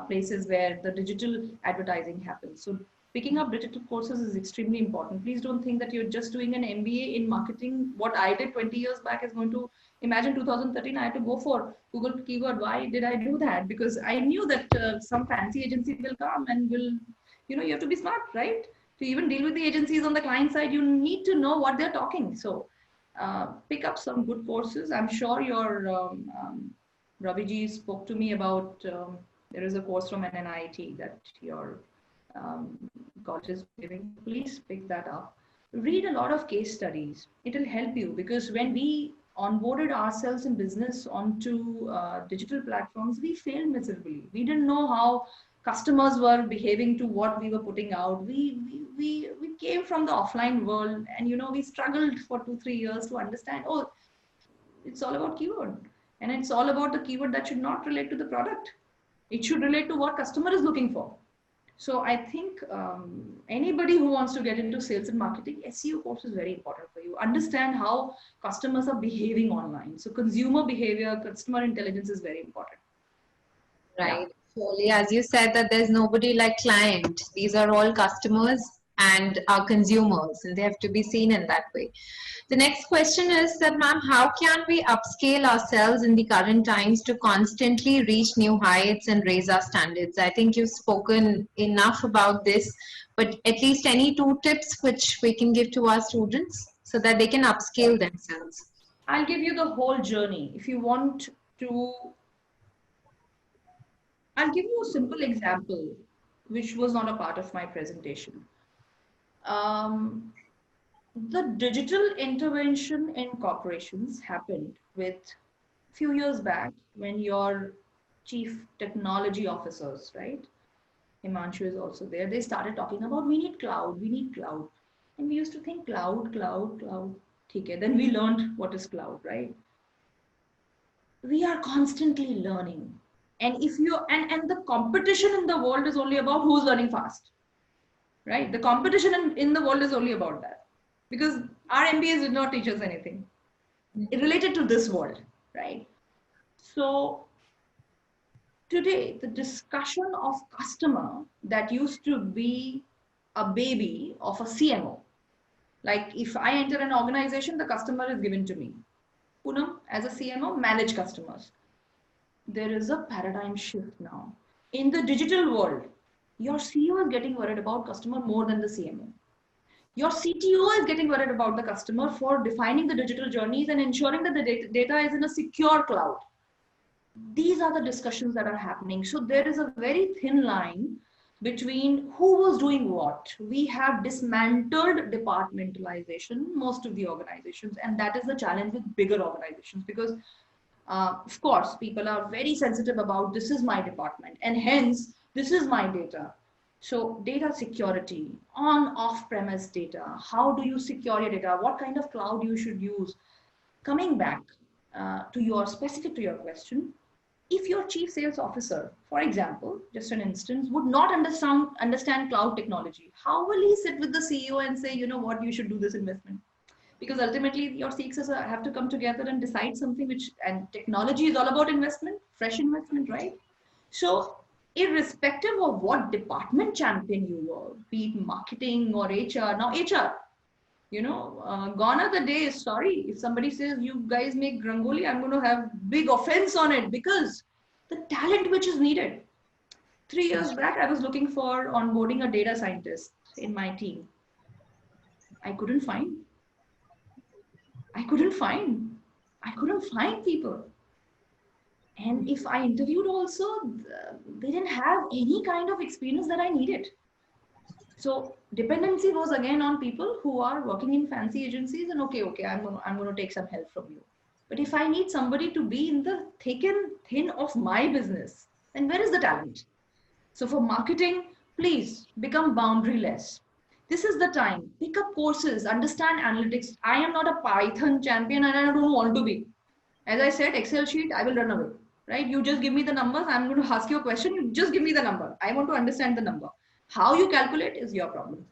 places where the digital advertising happens. So picking up digital courses is extremely important. Please don't think that you're just doing an MBA in marketing. What I did 20 years back is going to, imagine 2013, I had to go for Google keyword. Why did I do that? Because I knew that some fancy agency will come and will, you have to be smart, right? To even deal with the agencies on the client side, you need to know what they're talking. So pick up some good courses. I'm sure your Raviji spoke to me about, there is a course from an NIT that your college is giving. Please pick that up. Read a lot of case studies. It will help you, because when we onboarded ourselves in business onto digital platforms, we failed miserably. We didn't know how customers were behaving to what we were putting out. We came from the offline world, and we struggled for 2-3 years to understand, oh, it's all about keyword, and it's all about the keyword that should not relate to the product. It should relate to what customer is looking for. So I think anybody who wants to get into sales and marketing, SEO course is very important for you. Understand how customers are behaving online. So consumer behavior, customer intelligence is very important. Right. Surely, as you said, that there's nobody like client. These are all customers and our consumers, and they have to be seen in that way. The next question is that, ma'am, how can we upscale ourselves in the current times to constantly reach new heights and raise our standards? I think you've spoken enough about this, but at least any 2 tips which we can give to our students so that they can upscale themselves. I'll give you the whole journey. If you want to, I'll give you a simple example, which was not a part of my presentation. The digital intervention in corporations happened with a few years back, when your chief technology officers, right? Himanshu is also there. They started talking about, we need cloud, we need cloud. And we used to think cloud, cloud, cloud. Okay. Then we learned what is cloud, right? We are constantly learning. And if you and the competition in the world is only about who's learning fast. right? The competition in the world is only about that, because our MBAs did not teach us anything related to this world, right? So today, the discussion of customer that used to be a baby of a CMO, like if I enter an organization, the customer is given to me. Poonam, as a CMO, manage customers. There is a paradigm shift now. In the digital world, your CEO is getting worried about customer more than the CMO. Your CTO is getting worried about the customer for defining the digital journeys and ensuring that the data is in a secure cloud. These are the discussions that are happening. So there is a very thin line between who was doing what. We have dismantled departmentalization, most of the organizations, and that is the challenge with bigger organizations, because of course, people are very sensitive about this is my department and hence this is my data. So data security, on off-premise data, how do you secure your data? What kind of cloud you should use? Coming back to your specific to your question, if your chief sales officer, for example, just an instance, would not understand cloud technology, how will he sit with the CEO and say, you know what, you should do this investment? Because ultimately your CXOs have to come together and decide something, which, and technology is all about investment, fresh investment, right? So irrespective of what department champion you were, be it marketing or HR, now HR, gone are the days, sorry, if somebody says you guys make Rangoli, I'm going to have big offense on it, because the talent which is needed. 3 years back, I was looking for onboarding a data scientist in my team. I couldn't find. I couldn't find people. And if I interviewed also, they didn't have any kind of experience that I needed. So dependency was again on people who are working in fancy agencies, and okay, I'm going to take some help from you. But if I need somebody to be in the thick and thin of my business, then where is the talent? So for marketing, please become boundaryless. This is the time. Pick up courses, understand analytics. I am not a Python champion and I don't want to be. As I said, Excel sheet, I will run away, right? You just give me the numbers. I'm going to ask you a question. You just give me the number. I want to understand the number. How you calculate is your problem.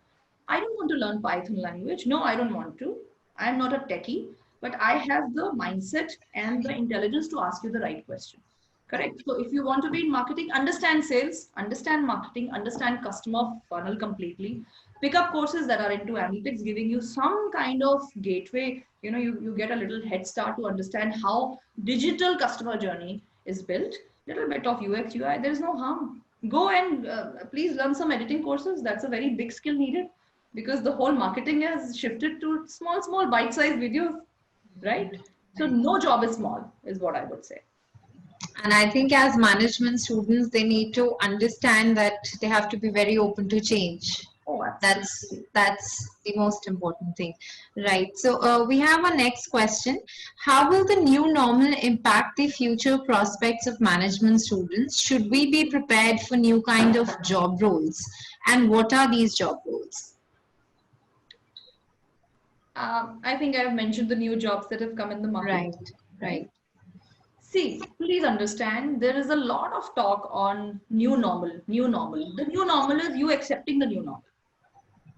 I don't want to learn Python language. No, I don't want to. I'm not a techie, but I have the mindset and the intelligence to ask you the right question. Correct. So if you want to be in marketing, understand sales, understand marketing, understand customer funnel completely. Pick up courses that are into analytics, giving you some kind of gateway. You get a little head start to understand how digital customer journey is built. Little bit of UX, UI. There is no harm. Go and please learn some editing courses. That's a very big skill needed, because the whole marketing has shifted to small bite-sized videos, right? So no job is small, is what I would say. And I think as management students, they need to understand that they have to be very open to change. Oh, that's the most important thing, right? So we have our next question. How will the new normal impact the future prospects of management students? Should we be prepared for new kind of job roles? And what are these job roles? I think I've mentioned the new jobs that have come in the market. Right. See, please understand, there is a lot of talk on new normal. The new normal is you accepting the new normal.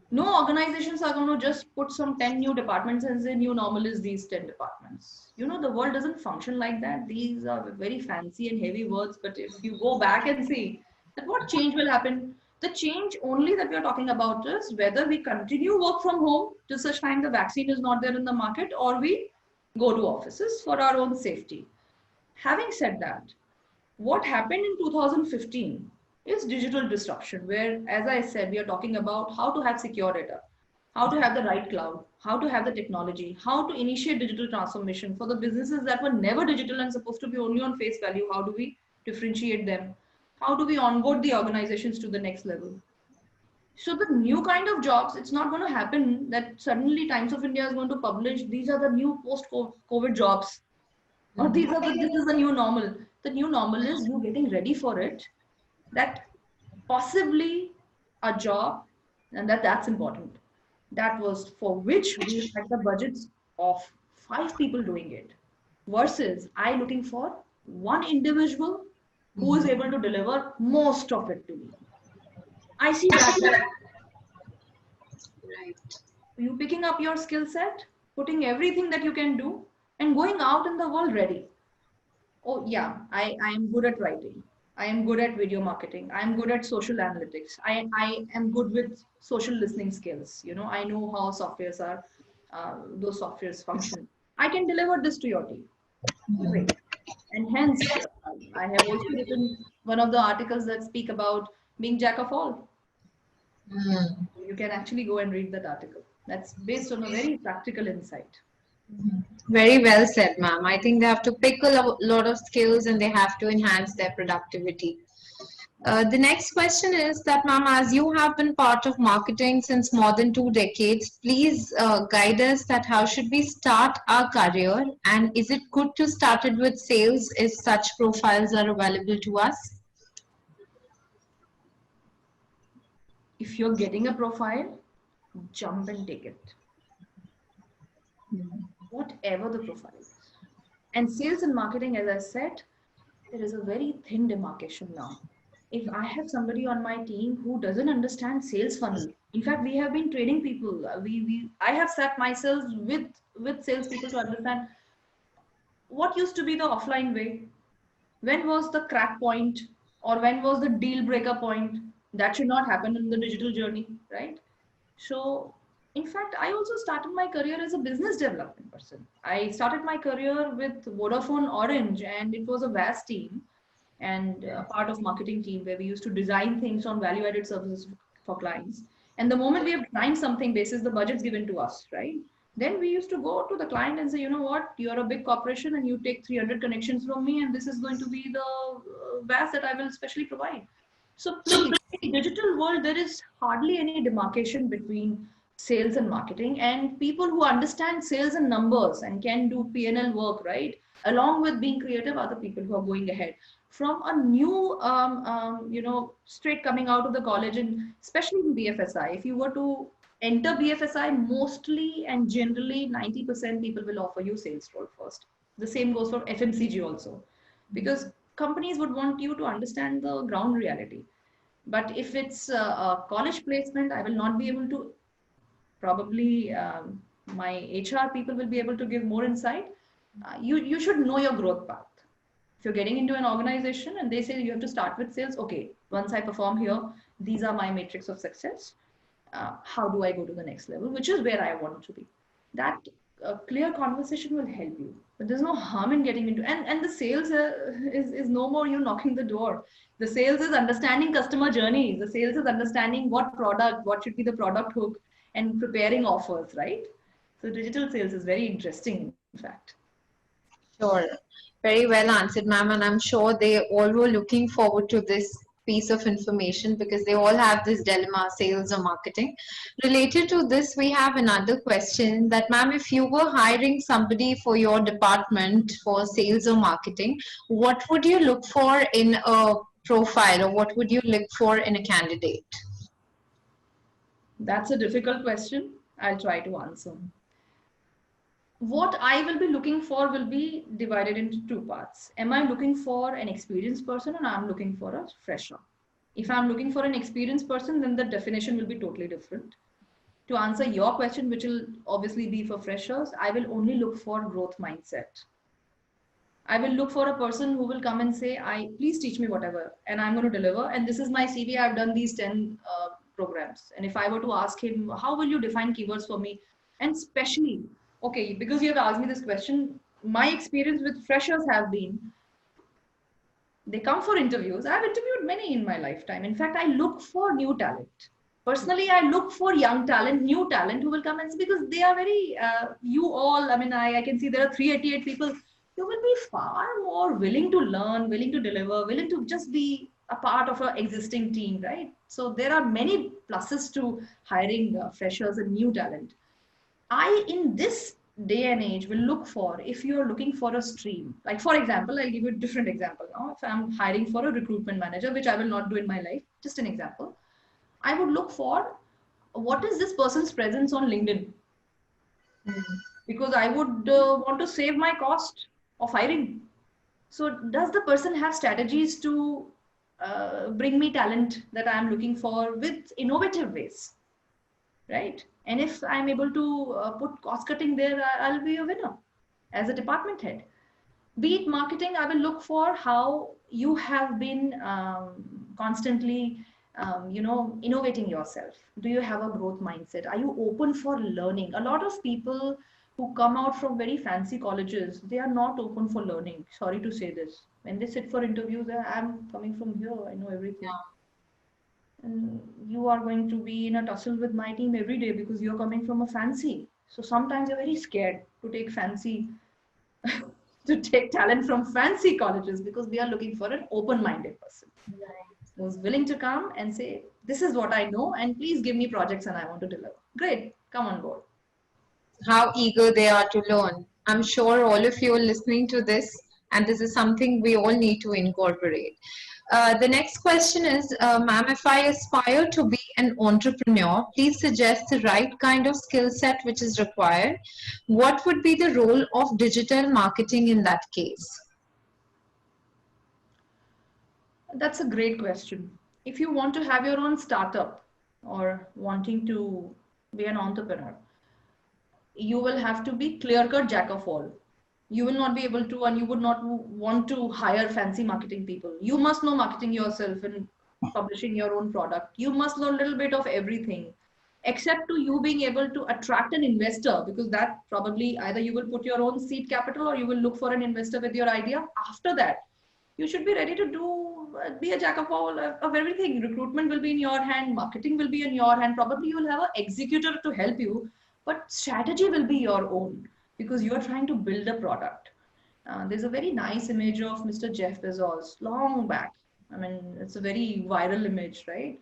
No organizations are going to just put some 10 new departments and say new normal is these 10 departments. The world doesn't function like that. These are very fancy and heavy words, but if you go back and see that what change will happen, the change only that we are talking about is whether we continue work from home till such time the vaccine is not there in the market, or we go to offices for our own safety. Having said that, what happened in 2015 is digital disruption, where, as I said, we are talking about how to have secure data, how to have the right cloud, how to have the technology, how to initiate digital transformation for the businesses that were never digital and supposed to be only on face value. How do we differentiate them? How do we onboard the organizations to the next level? So the new kind of jobs, it's not going to happen that suddenly Times of India is going to publish, these are the new post-COVID jobs, or this is the new normal. The new normal is you getting ready for it, that possibly a job, and that's important. That was for which we had the budgets of 5 people doing it, versus I looking for one individual who is able to deliver most of it to me. I see that. Right. You picking up your skill set, putting everything that you can do, and going out in the world ready. Oh yeah, I am good at writing. I am good at video marketing. I am good at social analytics. I am good with social listening skills. You know, I know how softwares are, those softwares function. I can deliver this to your team. Great. And hence, I have also written one of the articles that speak about being jack of all. Mm. You can actually go and read that article. That's based on a very practical insight. Very well said, ma'am. I think they have to pick a lot of skills and they have to enhance their productivity. The next question is that, ma'am, as you have been part of marketing since more than 2 decades, please guide us that how should we start our career, and is it good to start it with sales if such profiles are available to us? If you're getting a profile, jump and take it, whatever the profile is. And sales and marketing, as I said, there is a very thin demarcation now. If I have somebody on my team who doesn't understand sales funnel, in fact, we have been training people. I have sat myself with salespeople to understand what used to be the offline way. When was the crack point, or when was the deal breaker point? That should not happen in the digital journey, right? So, in fact, I also started my career as a business development person. I started my career with Vodafone Orange, and it was a vast team and part of marketing team where we used to design things on value added services for clients. And the moment we have designed something basis the budgets given to us, right? Then we used to go to the client and say, you know what, you're a big corporation and you take 300 connections from me, and this is going to be the VAS that I will specially provide. So please, in digital world, there is hardly any demarcation between sales and marketing, and people who understand sales and numbers and can do P&L work, right? Along with being creative are the people who are going ahead. From a new, straight coming out of the college, and especially in BFSI, if you were to enter BFSI, mostly and generally 90% people will offer you sales role first. The same goes for FMCG also, because companies would want you to understand the ground reality. But if it's a college placement, I will not be able to. Probably my HR people will be able to give more insight. You should know your growth path. If you're getting into an organization and they say you have to start with sales, okay, once I perform here, these are my matrix of success. How do I go to the next level, which is where I want to be? That clear conversation will help you. But there's no harm in getting into, and the sales is no more you knocking the door. The sales is understanding customer journeys. The sales is understanding what should be the product hook, and preparing offers, right? So digital sales is very interesting, in fact. Sure. Very well answered, ma'am. And I'm sure they all were looking forward to this piece of information because they all have this dilemma, sales or marketing. Related to this, we have another question that, ma'am, if you were hiring somebody for your department for sales or marketing, what would you look for in a profile, or what would you look for in a candidate? That's a difficult question. I'll try to answer. What I will be looking for will be divided into two parts. Am I looking for an experienced person, or I'm looking for a fresher? If I'm looking for an experienced person, then the definition will be totally different. To answer your question, which will obviously be for freshers, I will only look for growth mindset. I will look for a person who will come and say, please teach me whatever, and I'm going to deliver. And this is my CV. I've done these 10 programs. And if I were to ask him, how will you define keywords for me? And especially, okay, because you have asked me this question, my experience with freshers have been, they come for interviews. I've interviewed many in my lifetime. In fact, I look for new talent. Personally, I look for young talent, new talent who will come and because they are very, you all, I mean, I can see there are 388 people. You will be far more willing to learn, willing to deliver, willing to just be a part of an existing team, right? So there are many pluses to hiring freshers and new talent. In this day and age, will look for, if you're looking for a stream, like for example, I'll give you a different example now. If I'm hiring for a recruitment manager, which I will not do in my life, just an example, I would look for what is this person's presence on LinkedIn? Because I would want to save my cost of hiring. So does the person have strategies to bring me talent that I'm looking for with innovative ways? right? And if I'm able to put cost cutting there, I'll be a winner as a department head. Be it marketing, I will look for how you have been constantly, innovating yourself. Do you have a growth mindset? Are you open for learning? A lot of people who come out from very fancy colleges, they are not open for learning. Sorry to say this. When they sit for interviews, I'm coming from here, I know everything. And you are going to be in a tussle with my team every day because you're coming from a fancy. So sometimes you're very scared to take fancy to take talent from fancy colleges because we are looking for an open-minded person who's willing to come and say, this is what I know, and please give me projects and I want to deliver. Great, come on board. How eager they are to learn. I'm sure all of you are listening to this, and this is something we all need to incorporate. The next question is, ma'am, if I aspire to be an entrepreneur, please suggest the right kind of skill set which is required. What would be the role of digital marketing in that case? That's a great question. If you want to have your own startup or wanting to be an entrepreneur, you will have to be clear-cut jack of all. You will not be able to, and you would not want to hire fancy marketing people. You must know marketing yourself and publishing your own product. You must know a little bit of everything, except to you being able to attract an investor, because that probably either you will put your own seed capital or you will look for an investor with your idea. After that, you should be ready to be a jack of all of everything. Recruitment will be in your hand, marketing will be in your hand. Probably you will have an executor to help you, but strategy will be your own because you are trying to build a product. There's a very nice image of Mr. Jeff Bezos long back. I mean, it's a very viral image, right?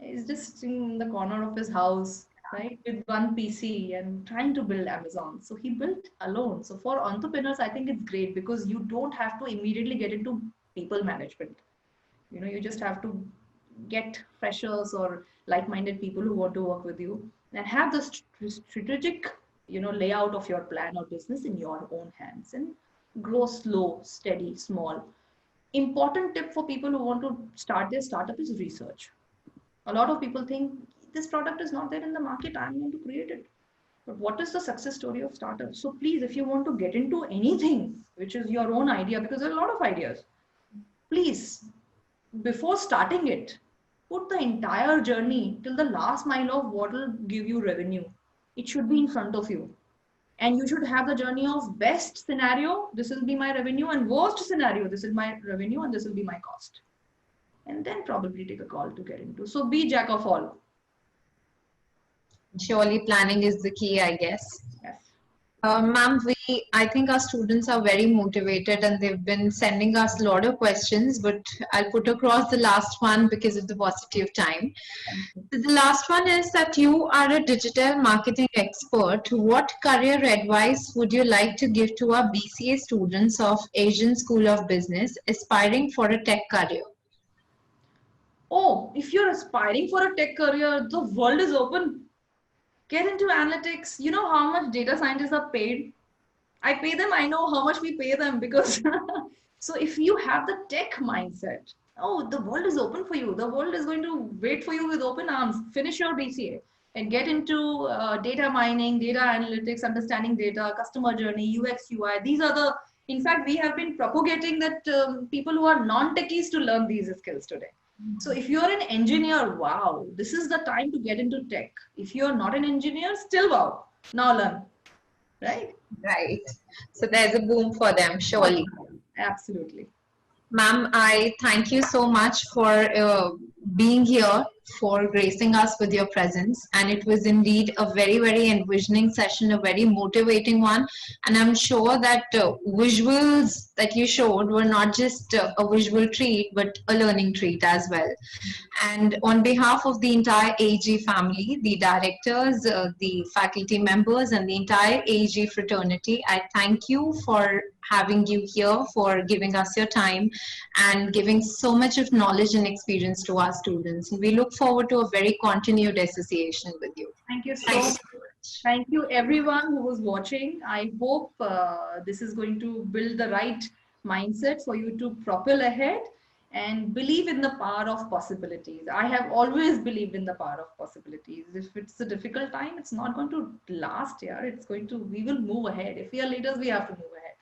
He's just in the corner of his house, right, with one PC and trying to build Amazon. So he built alone. So for entrepreneurs, I think it's great because you don't have to immediately get into people management. You just have to get freshers or like-minded people who want to work with you and have the strategic layout of your plan or business in your own hands and grow slow, steady, small. Important tip for people who want to start their startup is research. A lot of people think this product is not there in the market, I'm going to create it. But what is the success story of startups? So please, if you want to get into anything which is your own idea, because there are a lot of ideas, please, before starting it, put the entire journey till the last mile of what will give you revenue. It should be in front of you. And you should have the journey of best scenario, this will be my revenue, and worst scenario, this is my revenue and this will be my cost. And then probably take a call to get into. So be jack of all. Surely planning is the key, I guess. Yes. Ma'am, I think our students are very motivated and they've been sending us a lot of questions, but I'll put across the last one because of the paucity of time. The last one is that you are a digital marketing expert. What career advice would you like to give to our BCA students of Asian School of Business aspiring for a tech career? Oh, if you're aspiring for a tech career, the world is open. Get into analytics. You know how much data scientists are paid? I pay them, I know how much we pay them because so if you have the tech mindset, oh, the world is open for you. The world is going to wait for you with open arms. Finish your BCA and get into data mining, data analytics, understanding data, customer journey, UX, UI. These are the, in fact, we have been propagating that people who are non-techies to learn these skills today. So if you're an engineer, wow, this is the time to get into tech. If you're not an engineer, still wow, now learn, right? Right. So there's a boom for them, surely. Absolutely. Ma'am, I thank you so much for being here, for gracing us with your presence. And it was indeed a very, very envisioning session, a very motivating one. And I'm sure that visuals that you showed were not just a visual treat, but a learning treat as well. And on behalf of the entire AG family, the directors, the faculty members, and the entire AG fraternity, I thank you for having you here, for giving us your time and giving so much of knowledge and experience to our students. And we look forward to a very continued association with you. Thank you so much. Thank you everyone who was watching. I hope this is going to build the right mindset for you to propel ahead. and believe in the power of possibilities. I have always believed in the power of possibilities. If it's a difficult time, it's not going to last here. It's going to, we will move ahead. If we are leaders, we have to move ahead.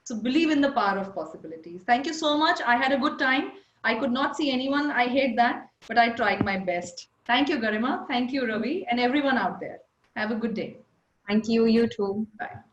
So believe in the power of possibilities. Thank you so much. I had a good time. I could not see anyone. I hate that, but I tried my best. Thank you, Garima. Thank you, Ravi, and everyone out there. Have a good day. Thank you. You too. Bye.